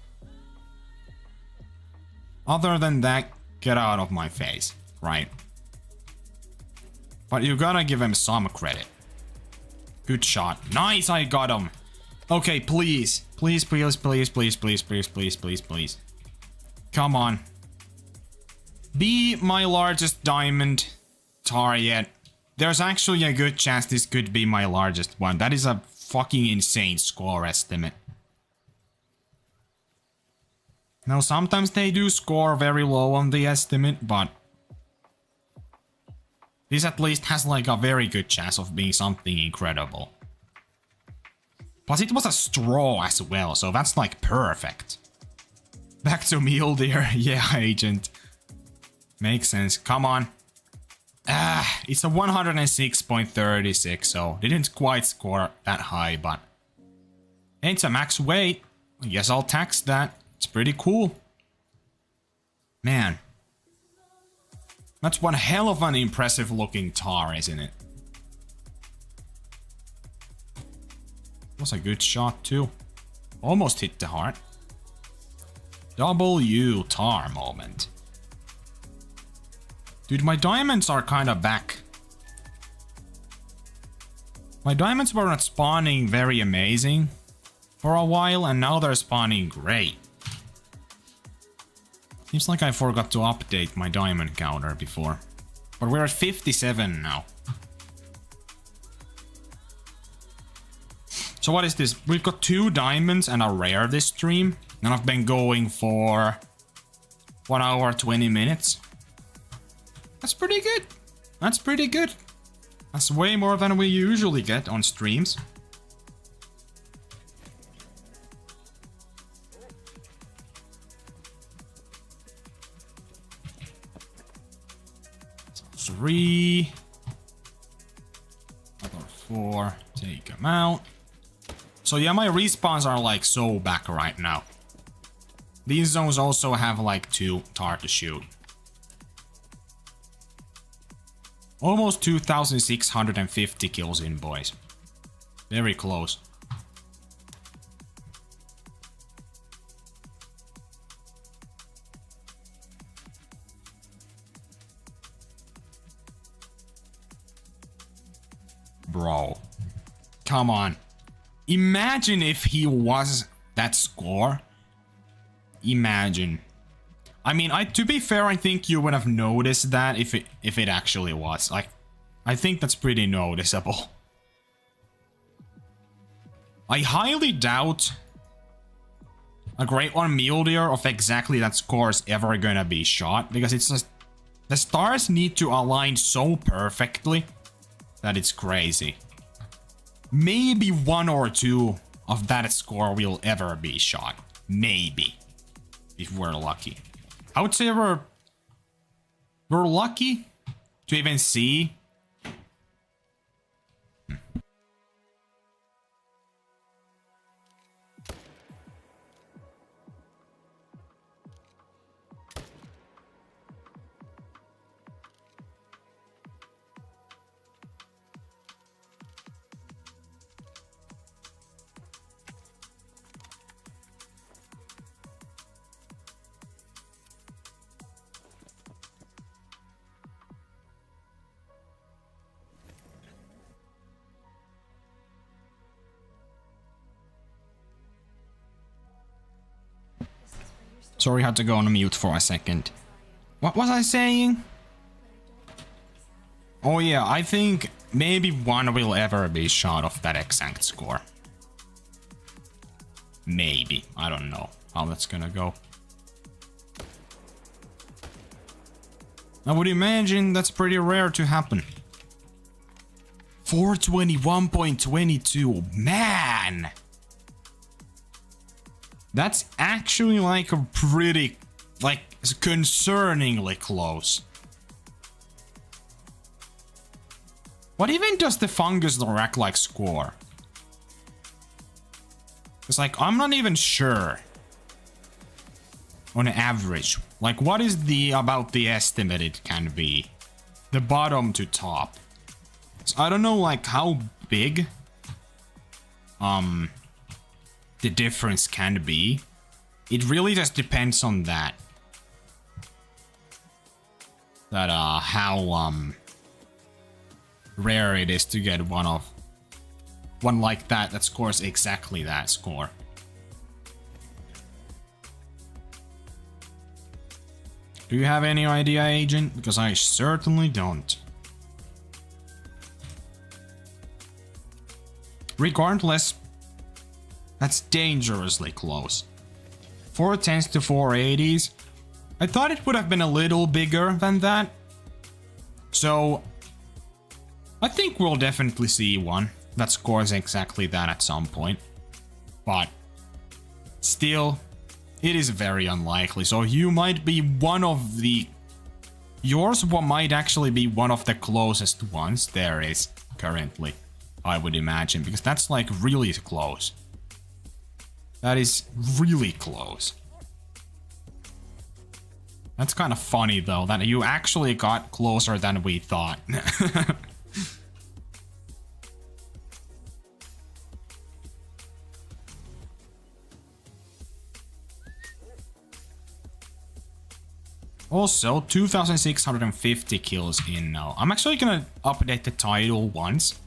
Other than that, get out of my face, right? But you gotta give him some credit. Good shot. Nice, I got him. Okay, please. Please. Come on. Be my largest diamond Tahr yet. There's actually a good chance this could be my largest one. That is a fucking insane score estimate. Now, sometimes they do score very low on the estimate, but... this at least has like a very good chance of being something incredible. Plus it was a straw as well, so that's like perfect. Back to meal deer. Yeah, agent. Makes sense. Come on. It's a 106.36, so didn't quite score that high, but... it's a max weight. I guess I'll tax that. It's pretty cool. Man. That's one hell of an impressive looking Tahr, isn't it? Was a good shot too. Almost hit the heart. W Tahr moment. Dude, my diamonds are kinda back. My diamonds were not spawning very amazing for a while, and now they're spawning great. Seems like I forgot to update my diamond counter before. But we're at 57 now. So what is this? We've got 2 diamonds and a rare this stream. And I've been going for 1 hour 20 minutes. That's pretty good. That's pretty good. That's way more than we usually get on streams. So 3. Another 4. Take them out. So yeah, my respawns are like so back right now. These zones also have like 2 Tahr to shoot. Almost 2,650 kills in, boys. Very close. Bro. Come on. Imagine if he was that score imagine. I mean, to be fair, I think you would have noticed that if it actually was. Like, I think that's pretty noticeable. I highly doubt a Great One Meteor of exactly that score is ever gonna be shot, because it's just the stars need to align so perfectly that it's crazy. Maybe one or two of that score will ever be shot. Maybe. If we're lucky. I would say we're lucky to even see. Sorry, had to go on mute for a second. What was I saying? Oh yeah, I think maybe one will ever be shot of that exact score. Maybe. I don't know how that's gonna go. I would imagine that's pretty rare to happen. 421.22, man! That's actually like a pretty, like, concerningly close. What even does the fungus direct like score? It's like, I'm not even sure. On average. Like, what is about the estimate it can be? The bottom to top. So I don't know, like, how big the difference can be. It really just depends on that. How rare it is to get one like that scores exactly that score. Do you have any idea, Agent? Because I certainly don't. Regardless, that's dangerously close. 410s to 480s. I thought it would have been a little bigger than that. So, I think we'll definitely see one that scores exactly that at some point. But, still, it is very unlikely. So you might be one of the... Yours might actually be one of the closest ones there is currently, I would imagine. Because that's like really close. That is really close. That's kind of funny though, that you actually got closer than we thought. Also, 2,650 kills in now. I'm actually gonna update the title once.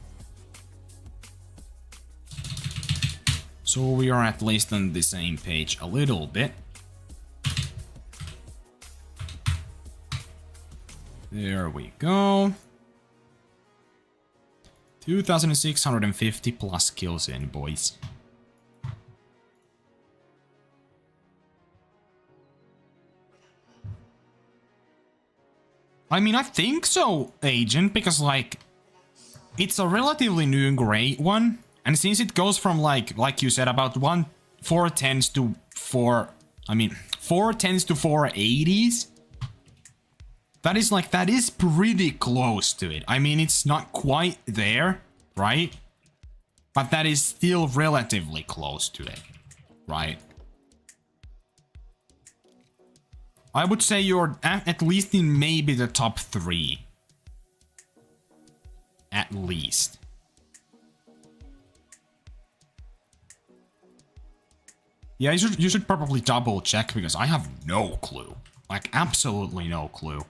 So we are at least on the same page a little bit. There we go. 2,650 plus kills in, boys. I mean, I think so, Agent, because, like, it's a relatively new great one. And since it goes from, like you said, about 410s to 410s to 480s. That is pretty close to it. I mean, it's not quite there, right? But that is still relatively close to it, right? I would say you're at least in maybe the top 3. At least. Yeah, you should probably double check because I have no clue. Like, absolutely no clue.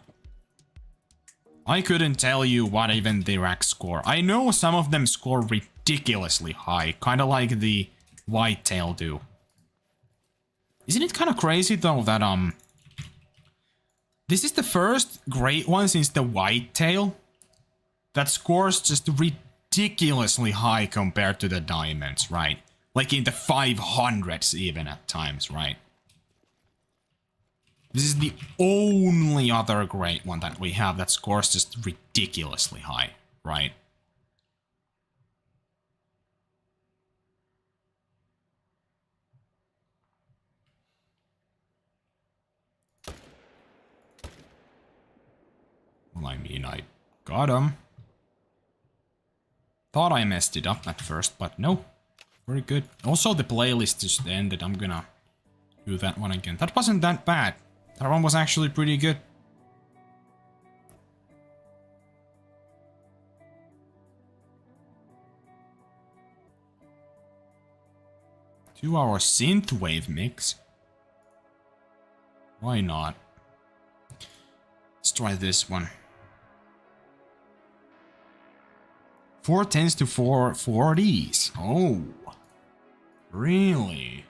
I couldn't tell you what even the rack score. I know some of them score ridiculously high, kind of like the whitetail do. Isn't it kind of crazy though that this is the first great one since the whitetail that scores just ridiculously high compared to the diamonds, right? Like in the 500s even at times, right? This is the only other great one that we have that scores just ridiculously high, right? Well, I mean, I got him. Thought I messed it up at first, but no. Very good. Also, the playlist just ended. I'm gonna do that one again. That wasn't that bad. That one was actually pretty good. Two-hour synthwave mix. Why not? Let's try this one. 410s to 440s. Oh, really?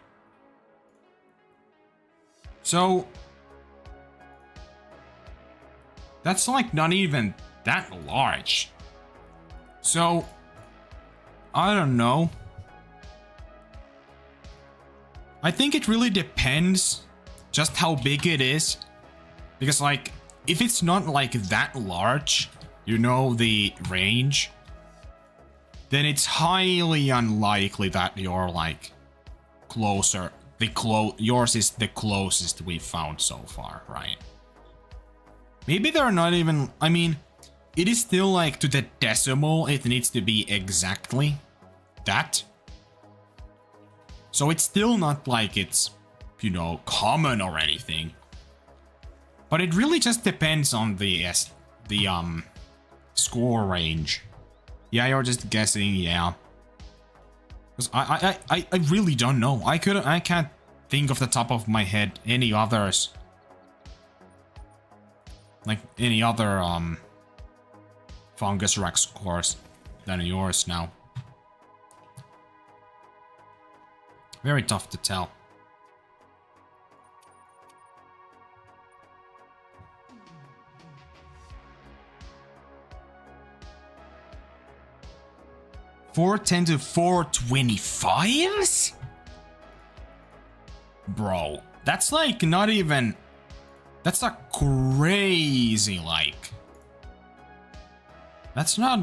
So that's like not even that large. So I don't know. I think it really depends just how big it is. Because like if it's not like that large, you know, the range, then it's highly unlikely that you're like closer. Yours is the closest we've found so far, right? Maybe they're not even, I mean, it is still like to the decimal, it needs to be exactly that. So it's still not like it's, you know, common or anything. But it really just depends on the score range. Yeah, you're just guessing, yeah. Because I really don't know. I can't think off the top of my head any others. Like any other Fungus Rack scores than yours now. Very tough to tell. $410 to $425s? Bro, that's like not even... That's a crazy like... That's not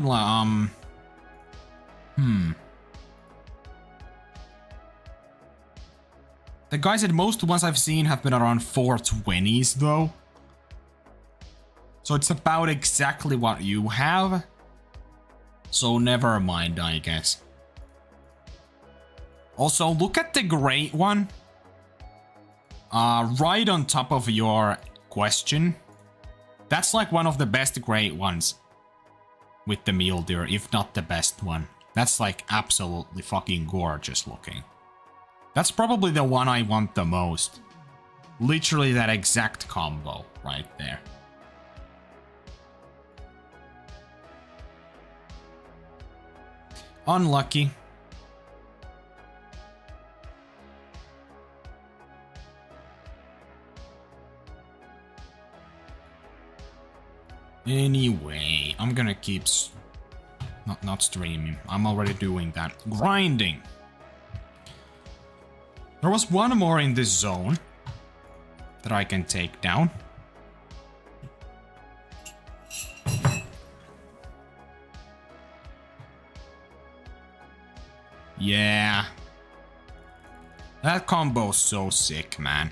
The guys at most ones I've seen have been around 420s though. So it's about exactly what you have. So never mind, I guess. Also, look at the great one. Right on top of your question. That's like one of the best great ones. With the mule deer, if not the best one. That's like absolutely fucking gorgeous looking. That's probably the one I want the most. Literally that exact combo right there. Unlucky. Anyway, I'm gonna keep not streaming. I'm already doing that. Grinding. There was one more in this zone that I can take down. Yeah. That combo's so sick, man.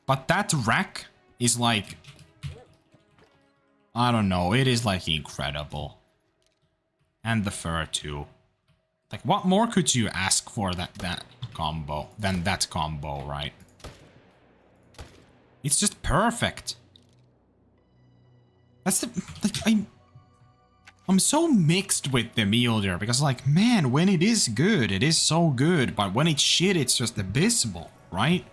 But that rack is like... I don't know, it is like incredible. And the fur too. Like what more could you ask for that combo than that combo, right? It's just perfect. That's the like I'm so mixed with the mule deer because like man, when it is good, it is so good, but when it's shit, it's just abysmal, right?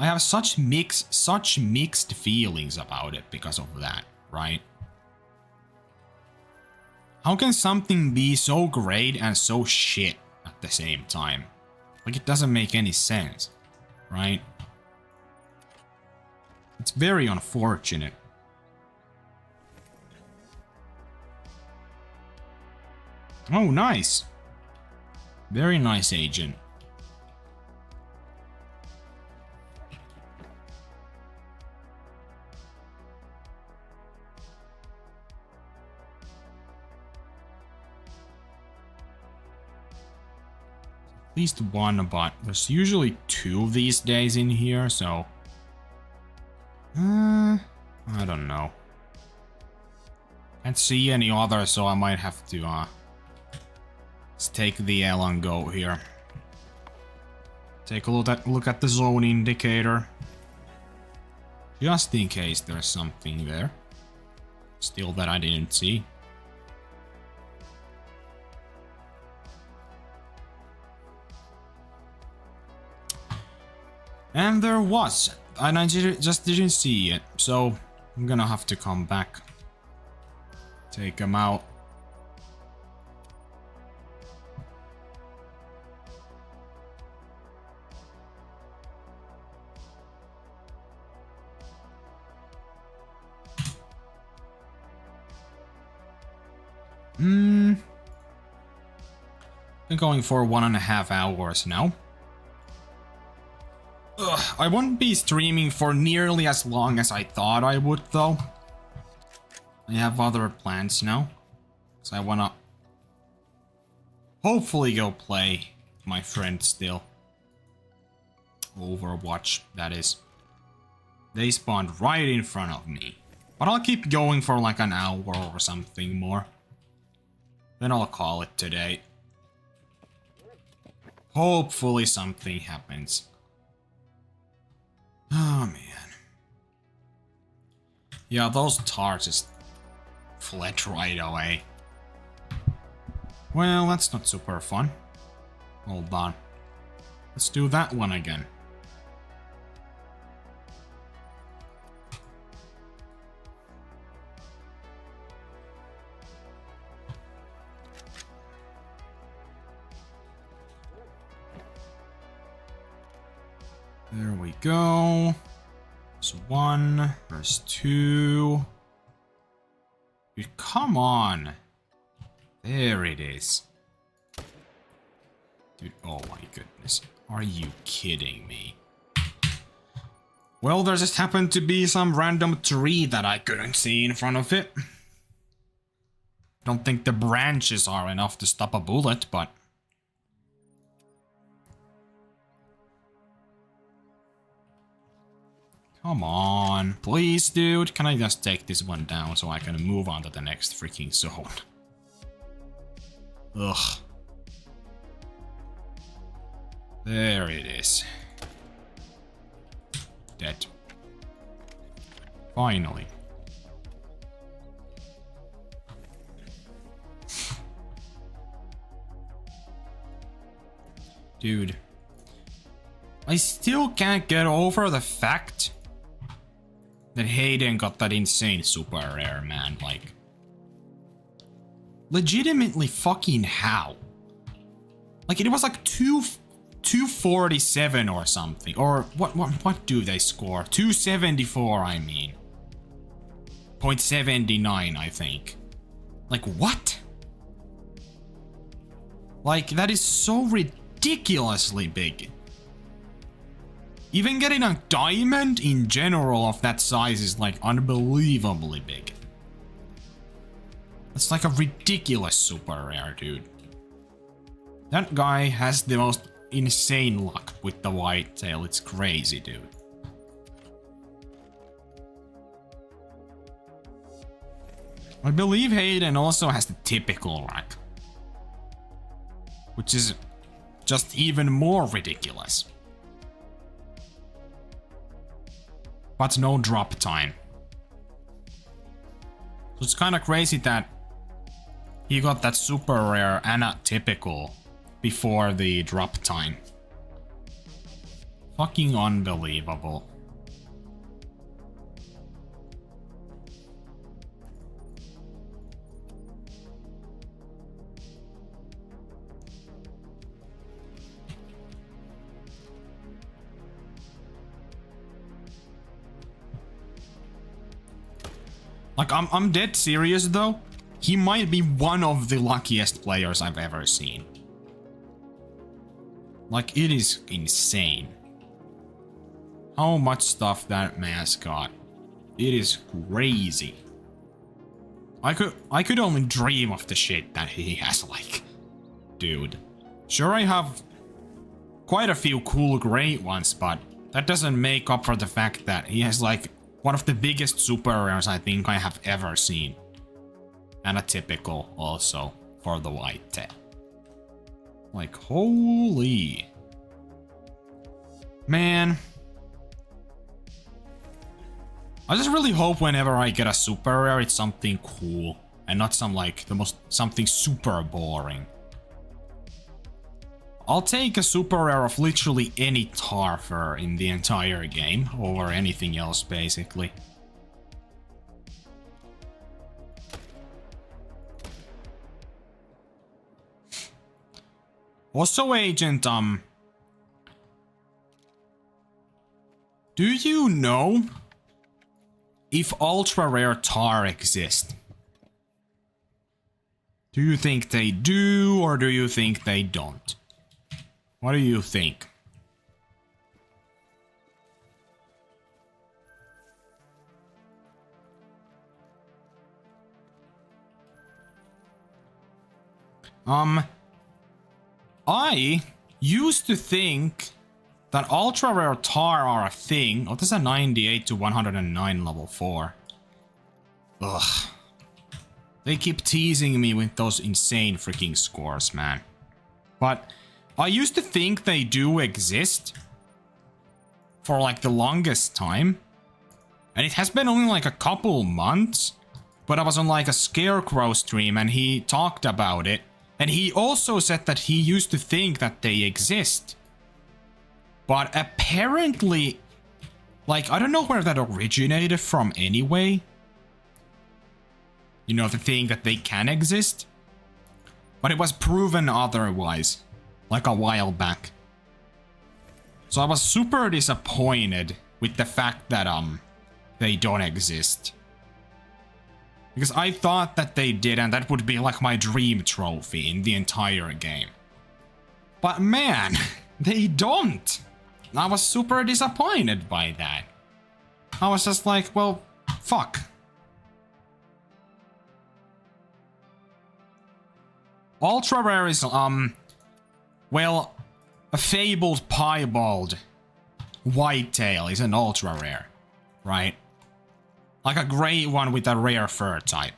I have such mixed feelings about it because of that, right? How can something be so great and so shit at the same time? Like, it doesn't make any sense, right? It's very unfortunate. Oh, nice. Very nice, agent. At least one, but there's usually two these days in here, so... I don't know. Can't see any others, so I might have to, let's take the L and go here. Take a look at the zone indicator. Just in case there's something there. Still that I didn't see. And there was, and I just didn't see it, so I'm gonna have to come back. Take him out. Been going for 1.5 hours now. I won't be streaming for nearly as long as I thought I would, though. I have other plans now. So I wanna hopefully go play my friend still. Overwatch, that is. They spawned right in front of me. But I'll keep going for like an hour or something more. Then I'll call it today. Hopefully something happens. Oh man. Yeah, those tars just fled right away. Well, that's not super fun. Hold on. Let's do that one again. There we go. There's one. There's two. Dude, come on. There it is. Dude, oh my goodness. Are you kidding me? Well, there just happened to be some random tree that I couldn't see in front of it. Don't think the branches are enough to stop a bullet, but... Come on, please, dude. Can I just take this one down so I can move on to the next freaking zone? Ugh. There it is. Dead. Finally. Dude. I still can't get over the fact that Hayden got that insane super rare, man. Like, legitimately fucking how? Like, it was like 247 or something. Or what do they score? 274, I mean. 0.79, I think. Like, what? Like, that is so ridiculously big. Even getting a diamond in general of that size is like unbelievably big. That's like a ridiculous super rare, dude. That guy has the most insane luck with the whitetail. It's crazy, dude. I believe Hayden also has the typical rack, which is just even more ridiculous. But no drop time. So it's kind of crazy that he got that super rare and a typical before the drop time. Fucking unbelievable. Like, I'm dead serious though. He might be one of the luckiest players I've ever seen. Like, it is insane. How much stuff that man's got. It is crazy. I could only dream of the shit that he has, like. Dude. Sure, I have quite a few cool great ones, but that doesn't make up for the fact that he has, like, one of the biggest super rares I think I have ever seen. And a typical also for the white tail. Like, holy. Man. I just really hope whenever I get a super rare, it's something cool. And not some, like, something super boring. I'll take a super rare of literally any Tahr fur in the entire game, over anything else, basically. Also, Agent, do you know if ultra rare Tahr exist? Do you think they do, or do you think they don't? What do you think? I used to think that ultra rare Tahr are a thing. Oh, this is a 98 to 109 level 4. Ugh. They keep teasing me with those insane freaking scores, man. But I used to think they do exist for like the longest time. And it has been only like a couple months. But I was on like a Scarecrow stream and he talked about it. And he also said that he used to think that they exist. But apparently, like, I don't know where that originated from anyway. You know, the thing that they can exist. But it was proven otherwise, like a while back. So I was super disappointed with the fact that, they don't exist. Because I thought that they did, and that would be like my dream trophy in the entire game. But man, they don't. I was super disappointed by that. I was just like, well, fuck. Ultra rare is, well, a fabled piebald whitetail is an ultra rare, right? Like a great one with a rare fur type.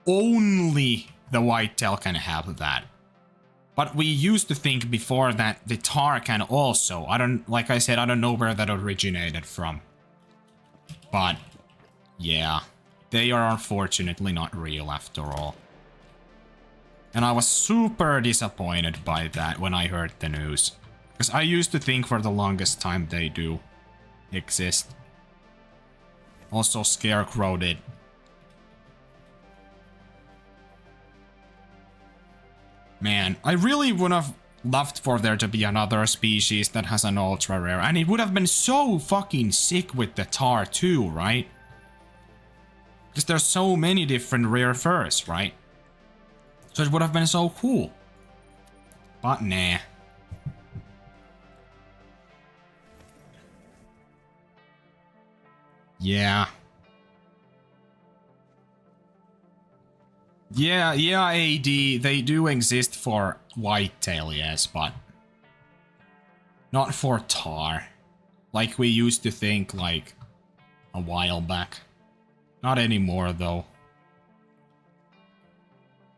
Only the whitetail can have that. But we used to think before that the Tahr can also. Like I said, I don't know where that originated from. But, yeah. They are unfortunately not real after all. And I was super disappointed by that when I heard the news. Because I used to think for the longest time they do exist. Also, Scarecrow did. Man, I really would have loved for there to be another species that has an ultra rare. And it would have been so fucking sick with the Tahr too, right? Because there's so many different rare furs, right? So it would have been so cool. But nah. Yeah. Yeah, AD, they do exist for whitetail, yes, but not for Tahr. Like we used to think, like, a while back. Not anymore, though.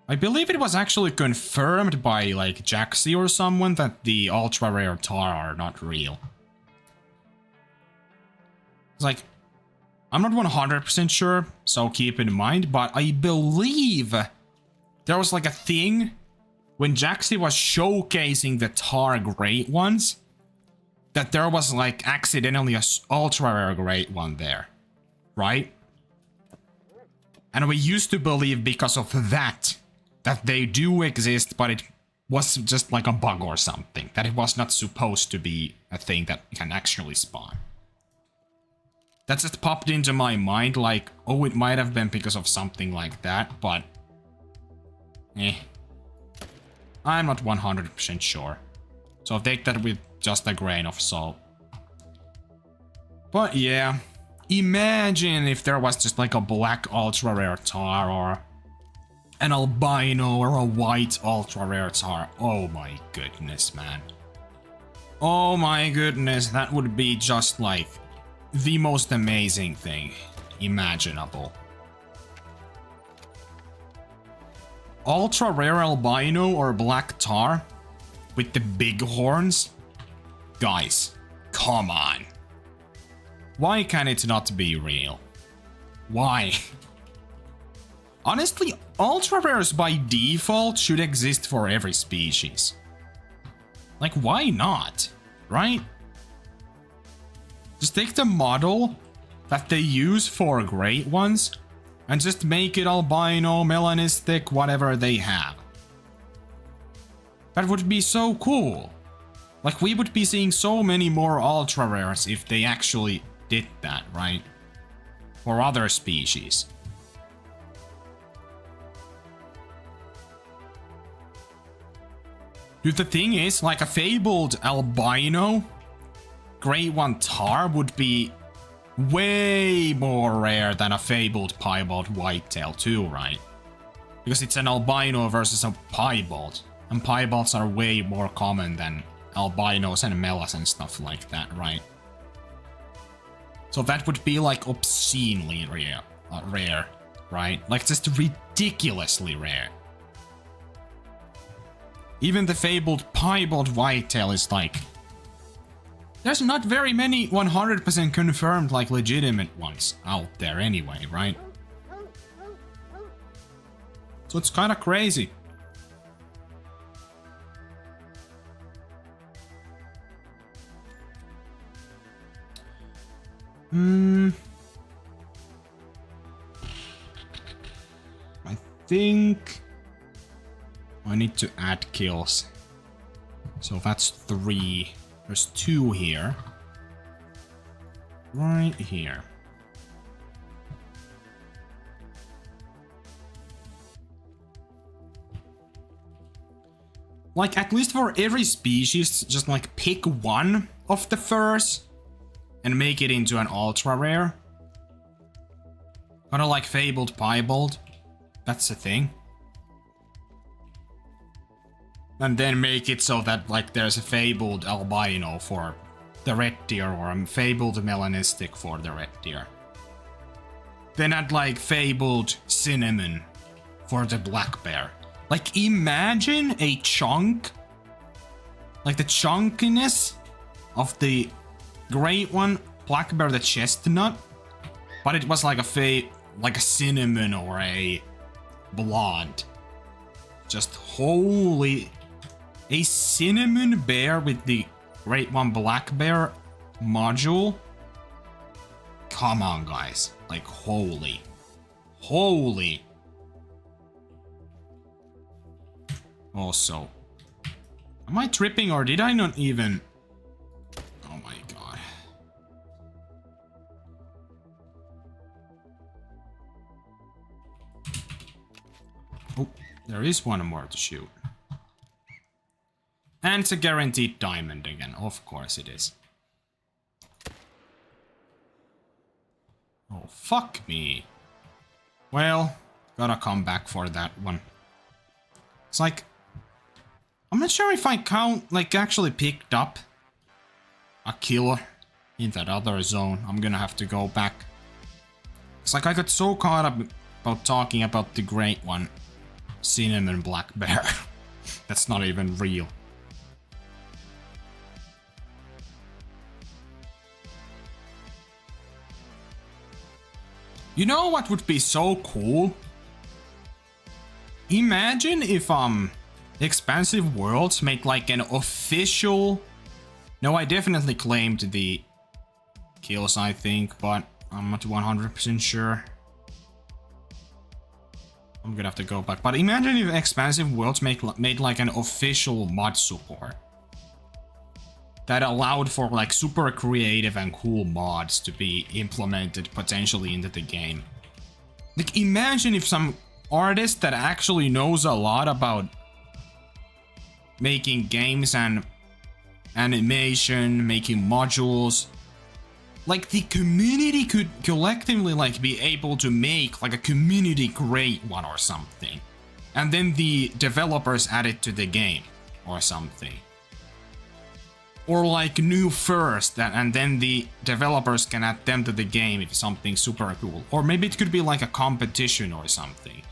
I believe it was actually confirmed by, like, Jaxi or someone that the ultra-rare Tahr are not real. It's like, I'm not 100% sure, so keep in mind, but I believe there was like a thing when Jaxi was showcasing the Tahr great ones. that there was like accidentally a ultra rare great one there, right? And we used to believe because of that they do exist, but it was just like a bug or something, that it was not supposed to be a thing that can actually spawn. That just popped into my mind like, oh, it might have been because of something like that, but I'm not 100% sure. So take that with just a grain of salt. But yeah, imagine if there was just like a black ultra rare tar or an albino or a white ultra rare tar. Oh my goodness, man. Oh my goodness, that would be just like the most amazing thing imaginable. Ultra rare albino or black tar with the big horns? Guys, come on. Why can it not be real? Why? Honestly, ultra rares by default should exist for every species. Like, why not? Right? Just take the model that they use for great ones and just make it albino, melanistic, whatever they have. That would be so cool. Like, we would be seeing so many more ultra rares if they actually did that, right? For other species. Dude, the thing is, like a fabled albino Great One Tahr would be way more rare than a fabled piebald whitetail too, right? Because it's an albino versus a piebald. And piebalds are way more common than albinos and melas and stuff like that, right? So that would be like obscenely rare, right? Like just ridiculously rare. Even the fabled piebald whitetail is like... There's not very many 100% confirmed, like legitimate ones out there anyway, right? So it's kind of crazy. I think I need to add kills. So that's 3. There's 2 here. Right here. Like, at least for every species, just like pick one of the furs and make it into an ultra rare. Kind of like fabled piebald. That's the thing. And then make it so that like there's a fabled albino for the red deer or a fabled melanistic for the red deer. Then add like fabled cinnamon for the black bear. Like imagine a chunk, like the chunkiness of the great one, black bear the chestnut, but it was like a cinnamon or a blonde. Just holy, a cinnamon bear with the great one black bear module. Come on, guys, like holy. Also, am I tripping or did I not even? Oh my god. Oh, there is one more to shoot. And it's a guaranteed diamond again. Of course it is. Oh, fuck me. Well, gotta come back for that one. It's like... I'm not sure if I count, like, actually picked up a kill in that other zone. I'm gonna have to go back. It's like I got so caught up about talking about the great one. Cinnamon black bear. That's not even real. You know what would be so cool? Imagine if Expansive Worlds made like an official No, I definitely claimed the kills, I think, but I'm not 100% sure. I'm gonna have to go back. But imagine if Expansive Worlds made like an official mod support that allowed for like super creative and cool mods to be implemented potentially into the game. Like, imagine if some artist that actually knows a lot about making games and animation, making modules, like the community could collectively like be able to make like a community grade one or something, and then the developers add it to the game or something, or like new first and then the developers can add them to the game if something super cool, or maybe it could be like a competition or something.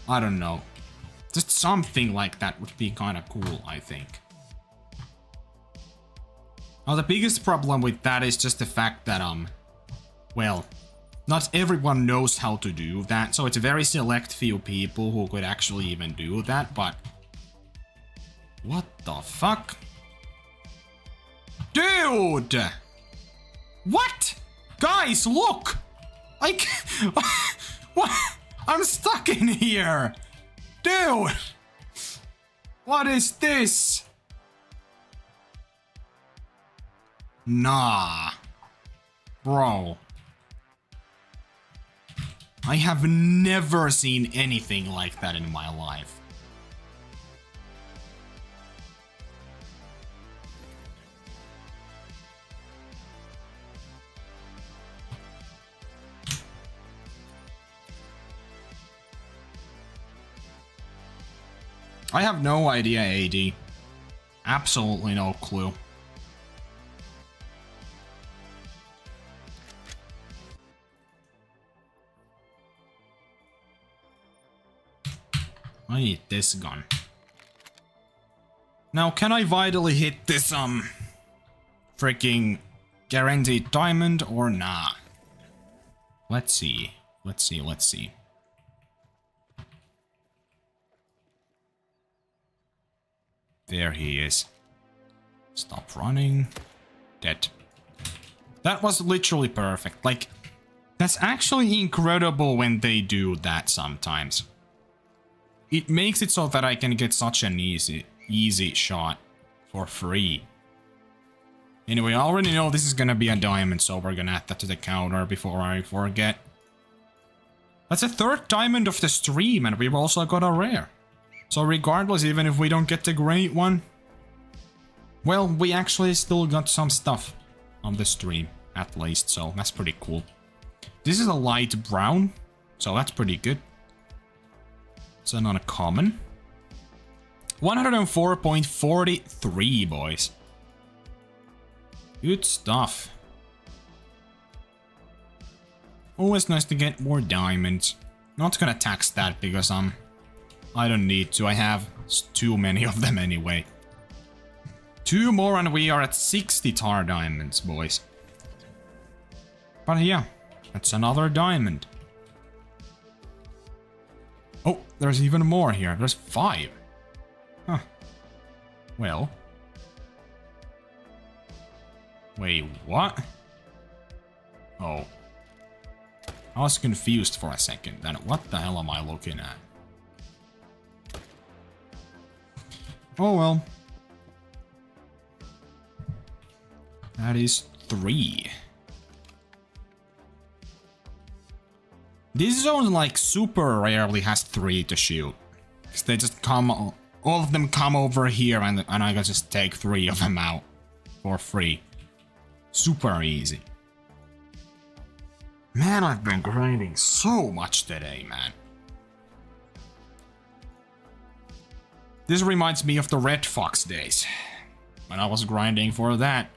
I don't know, just something like that would be kind of cool, I think. Now, the biggest problem with that is just the fact that, well, not everyone knows how to do that, so it's a very select few people who could actually even do that, but... What the fuck? Dude! What? Guys, look! Like... What? I'm stuck in here! Dude! What is this? Nah. Bro. I have never seen anything like that in my life. I have no idea, AD. Absolutely no clue. I need this gun. Now, can I vitally hit this, freaking guaranteed diamond or nah? Let's see. Let's see, let's see. There he is. Stop running. Dead. That was literally perfect. Like, that's actually incredible when they do that sometimes. It makes it so that I can get such an easy shot for free. Anyway, I already know this is gonna be a diamond, so we're gonna add that to the counter before I forget. That's the third diamond of the stream, and we've also got a rare. So regardless, even if we don't get the great one, well, we actually still got some stuff on the stream, at least, so that's pretty cool. This is a light brown, so that's pretty good. It's not a common. 104.43, boys. Good stuff. Always nice to get more diamonds. Not gonna tax that because I don't need to. I have too many of them anyway. 2 more and we are at 60 tar diamonds, boys. But yeah, that's another diamond. Oh, there's even more here. There's 5. Huh. Well. Wait, what? Oh. I was confused for a second. Then what the hell am I looking at? Oh well. That is 3. This zone like super rarely has 3 to shoot. Cause they just come, all of them come over here and I can just take 3 of them out for free. Super easy. Man, I've been grinding so much today, man. This reminds me of the Red Fox days, when I was grinding for that.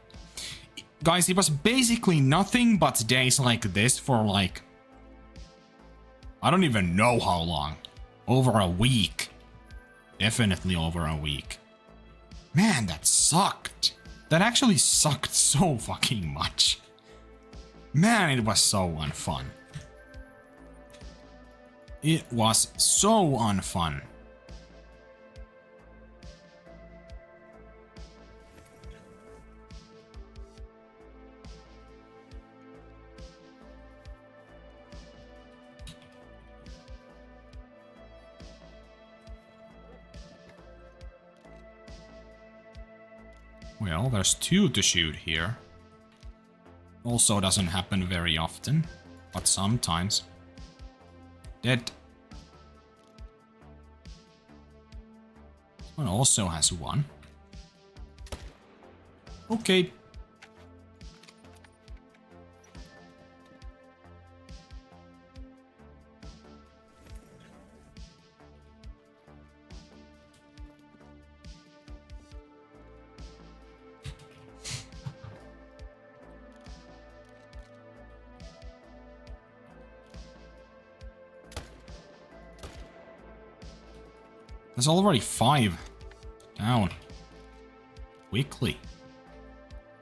Guys, it was basically nothing but days like this for like... I don't even know how long. Over a week. Definitely over a week. Man, that sucked. That actually sucked so fucking much. Man, it was so unfun. It was so unfun. Well, there's 2 to shoot here. Also doesn't happen very often, but sometimes. Dead. This one also has 1. Okay. There's already 5 down. Quickly.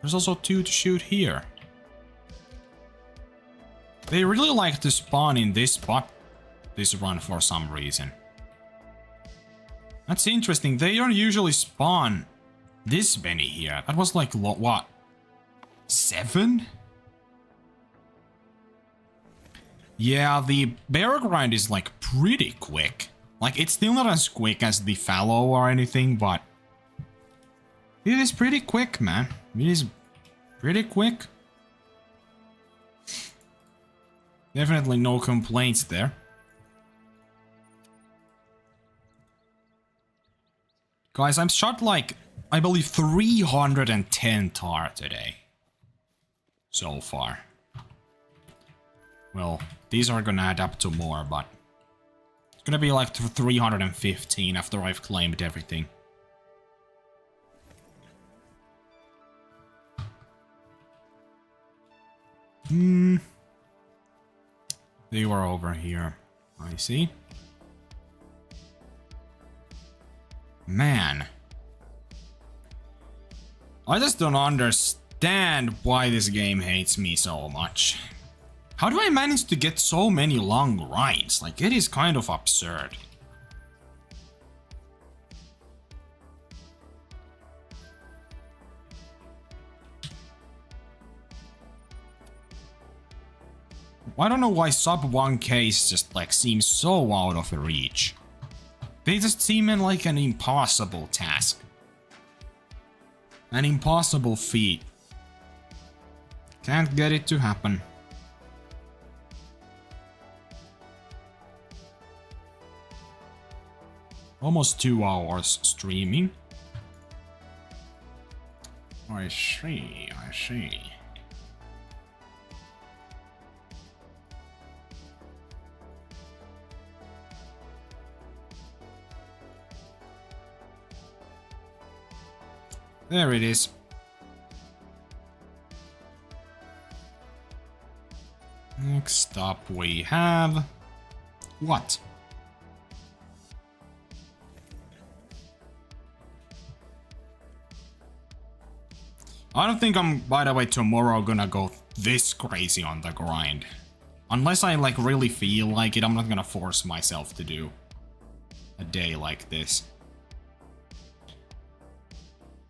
There's also 2 to shoot here. They really like to spawn in this spot, this run, for some reason. That's interesting. They don't usually spawn this many here. That was like, what? 7? Yeah, the bear grind is like pretty quick. Like, it's still not as quick as the fallow or anything, but it is pretty quick, man. It is pretty quick. Definitely no complaints there. Guys, I'm shot like, I believe, 310 tar today. So far. Well, these are gonna add up to more, but it's gonna be like 315 after I've claimed everything. They were over here. I see. Man. I just don't understand why this game hates me so much. How do I manage to get so many long grinds? Like, it is kind of absurd. I don't know why sub 1Ks just like seem so out of reach. They just seem like an impossible task. An impossible feat. Can't get it to happen. Almost 2 hours streaming. I see, I see. There it is. Next up we have... what? I don't think I'm, by the way, tomorrow gonna go this crazy on the grind. Unless I like really feel like it, I'm not gonna force myself to do a day like this.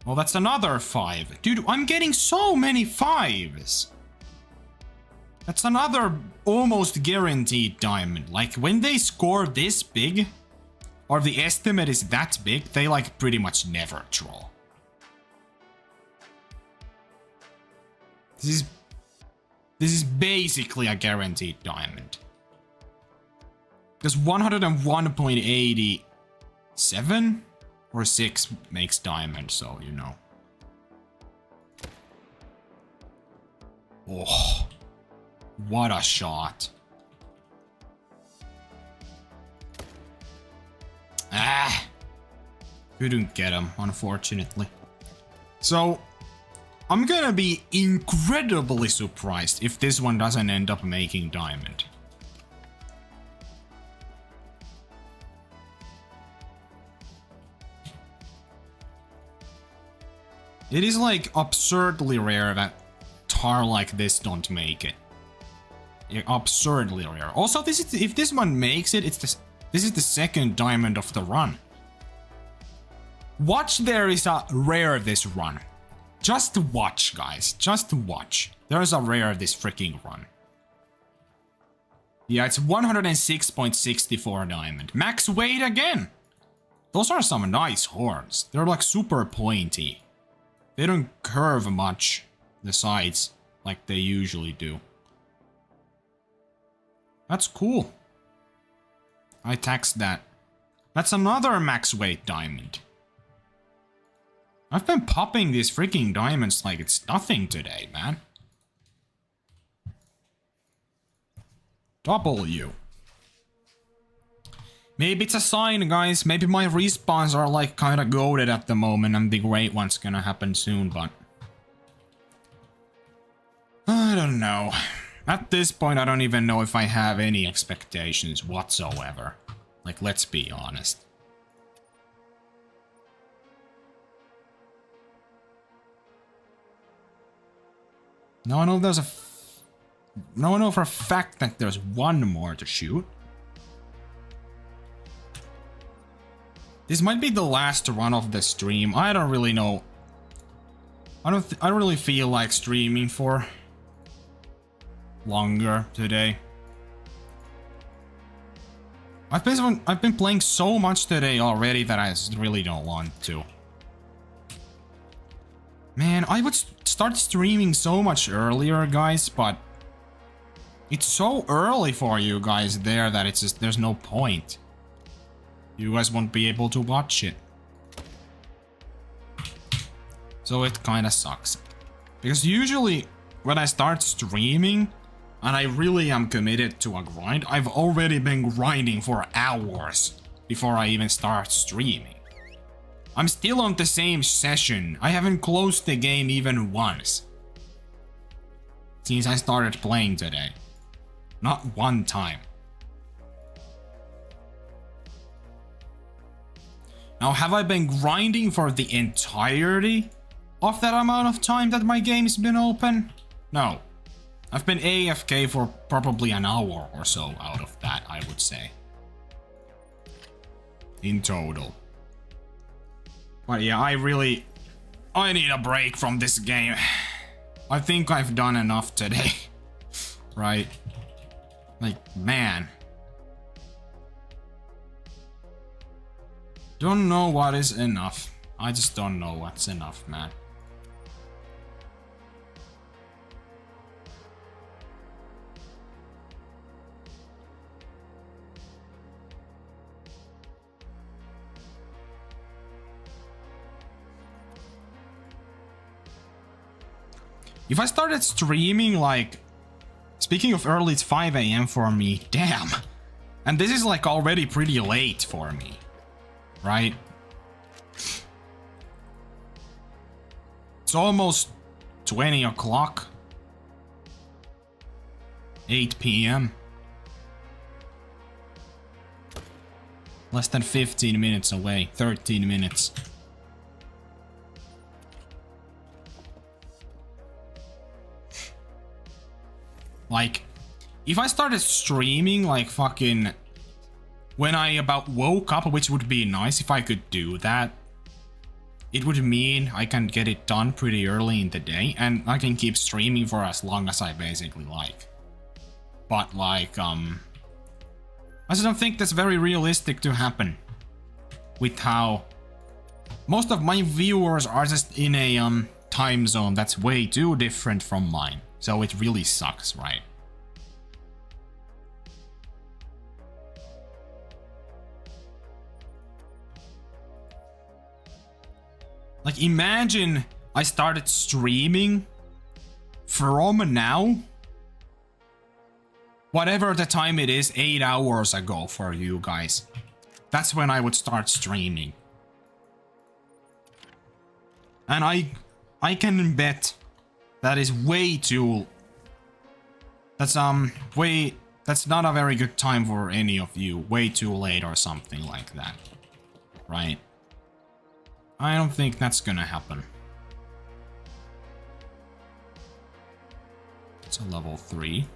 Well, that's another 5. Dude, I'm getting so many 5s. That's another almost guaranteed diamond. Like, when they score this big, or the estimate is that big, they like pretty much never troll. This is basically a guaranteed diamond. Because 101.87 or 6 makes diamond, so you know. Oh, what a shot. Ah, couldn't get him, unfortunately. So, I'm gonna be incredibly surprised if this one doesn't end up making diamond. It is like absurdly rare that tar like this don't make it. Yeah, absurdly rare. Also, this is, if this one makes it, this is the second diamond of the run. Watch, there is a rare this run. Just watch, guys. Just watch. There's a rare this freaking run. Yeah, it's 106.64 diamond. Max weight again. Those are some nice horns. They're like super pointy. They don't curve much, the sides, like they usually do. That's cool. I taxed that. That's another max weight diamond. I've been popping these freaking diamonds like it's nothing today, man. W. Maybe it's a sign, guys. Maybe my respawns are like kinda goated at the moment and the great one's gonna happen soon, but... I don't know. At this point, I don't even know if I have any expectations whatsoever. Like, let's be honest. Now I know there's a... Now I know for a fact that there's one more to shoot. This might be the last run of the stream. I don't really know. I don't really feel like streaming for longer today. I've been playing so much today already that I just really don't want to. Man, I would start streaming so much earlier, guys, but it's so early for you guys there that it's just there's no point. You guys won't be able to watch it. So it kinda sucks. Because usually when I start streaming and I really am committed to a grind, I've already been grinding for hours before I even start streaming. I'm still on the same session. I haven't closed the game even once since I started playing today. Not one time. Now, have I been grinding for the entirety of that amount of time that my game's been open? No. I've been AFK for probably an hour or so out of that, I would say. In total. But yeah, I need a break from this game. I think I've done enough today. Right? Like, man. Don't know what is enough. I just don't know what's enough, man. If I started streaming, like... Speaking of early, it's 5 AM for me. Damn. And this is like already pretty late for me. Right? It's almost 20 o'clock. 8 PM. Less than 15 minutes away. 13 minutes. Like, if I started streaming like fucking when I about woke up, which would be nice if I could do that, it would mean I can get it done pretty early in the day and I can keep streaming for as long as I basically like. But like, I just don't think that's very realistic to happen with how most of my viewers are just in a time zone that's way too different from mine. So it really sucks, right? Like, imagine I started streaming from now, whatever the time it is, 8 hours ago for you guys. That's when I would start streaming. And I can bet that is way too... That's not a very good time for any of you. Way too late or something like that. Right? I don't think that's gonna happen. It's a level 3.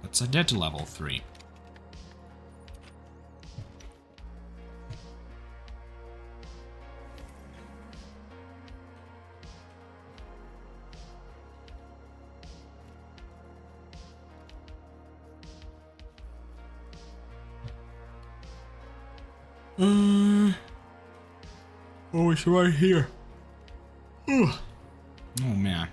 That's a dead level 3. Oh, it's right here. Ugh. Oh man.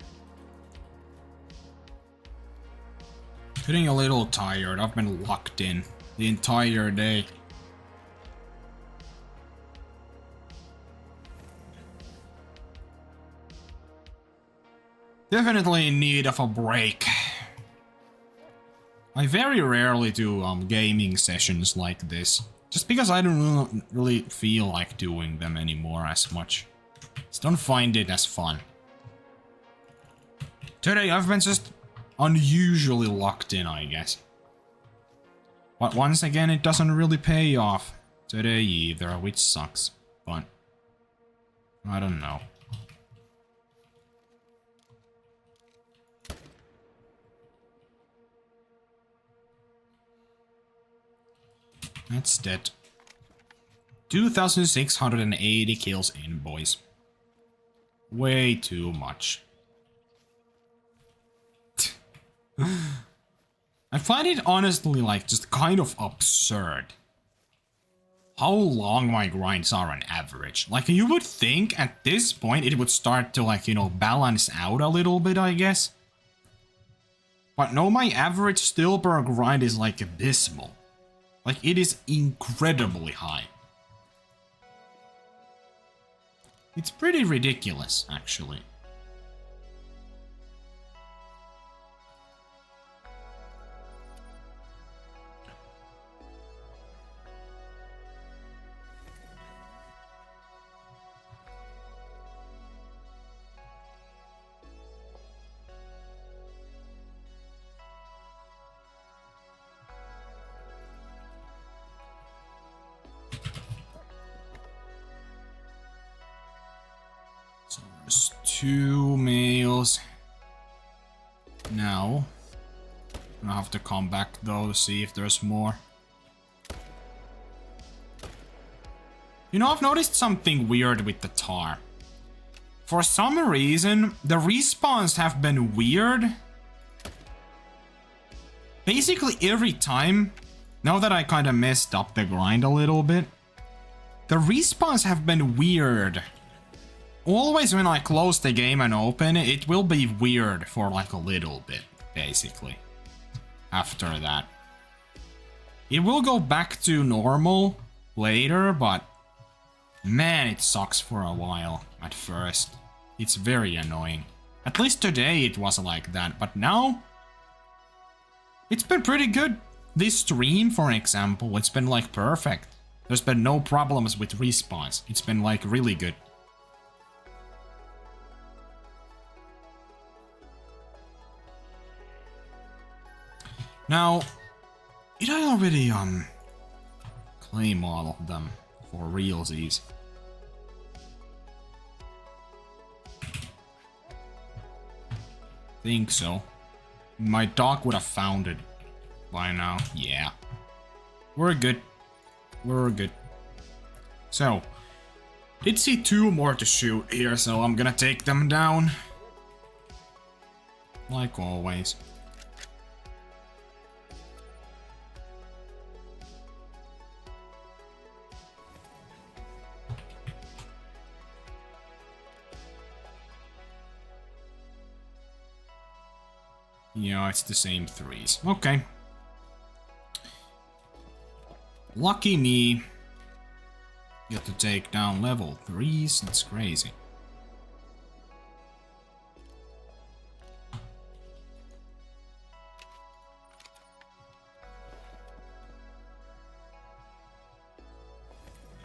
Feeling a little tired. I've been locked in the entire day. Definitely in need of a break. I very rarely do gaming sessions like this, just because I don't really feel like doing them anymore as much. Just don't find it as fun. Today I've been just unusually locked in, I guess. But once again, it doesn't really pay off today either, which sucks. But I don't know. That's dead. 2,680 kills in, boys. Way too much. I find it honestly like just kind of absurd how long my grinds are on average. Like, you would think at this point it would start to, like, you know, balance out a little bit, I guess. But no, my average still per grind is like abysmal. Like, it is incredibly high. It's pretty ridiculous, actually. So there's 2 males. Now, I'm gonna have to come back though to see if there's more. You know, I've noticed something weird with the Tahr. For some reason, the respawns have been weird. Basically every time, now that I kind of messed up the grind a little bit, the respawns have been weird. Always when I close the game and open it, it will be weird for like a little bit, basically. After that. It will go back to normal later, but man, it sucks for a while at first. It's very annoying. At least today it was like that, but now it's been pretty good. This stream, for example, it's been like perfect. There's been no problems with respawns. It's been like really good. Now, did I already claim all of them for realsies? Think so. My dog would have found it by now. Yeah. We're good. We're good. So, did see 2 more to shoot here, so I'm gonna take them down. Like always. Yeah, it's the same 3s. Okay. Lucky me. Get to take down level 3s. That's crazy.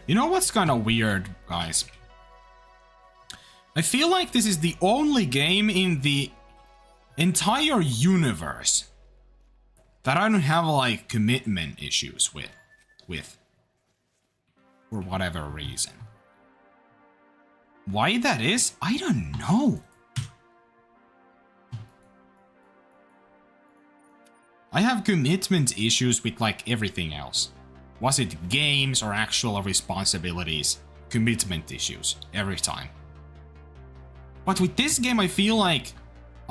You know what's kind of weird, guys? I feel like this is the only game in the entire universe that I don't have like commitment issues with for whatever reason. Why that is, I don't know. I have commitment issues with like everything else. Was it games or actual responsibilities? Commitment issues every time. But with this game I feel like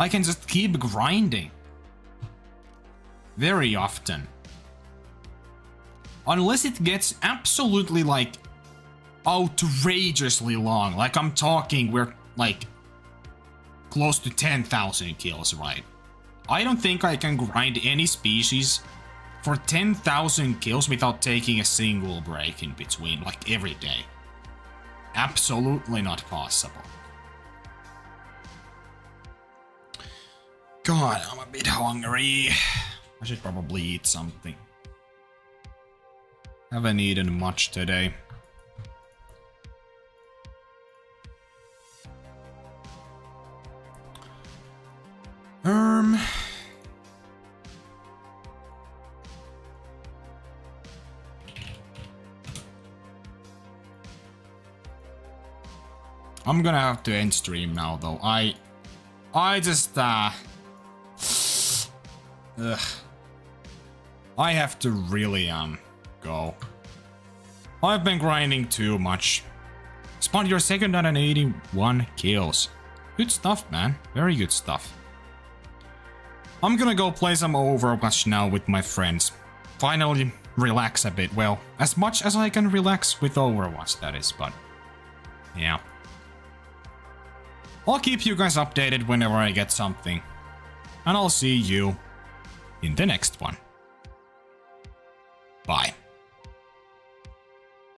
I can just keep grinding. Very often. Unless it gets absolutely like outrageously long. Like I'm talking we're like close to 10,000 kills, right? I don't think I can grind any species for 10,000 kills without taking a single break in between, like every day. Absolutely not possible. God, I'm a bit hungry. I should probably eat something. Haven't eaten much today. I'm gonna have to end stream now, though. I just, ugh. I have to really, go. I've been grinding too much. Spawned your second 181 kills. Good stuff, man. Very good stuff. I'm gonna go play some Overwatch now with my friends. Finally relax a bit. Well, as much as I can relax with Overwatch, that is, but yeah. I'll keep you guys updated whenever I get something. And I'll see you in the next one. Bye.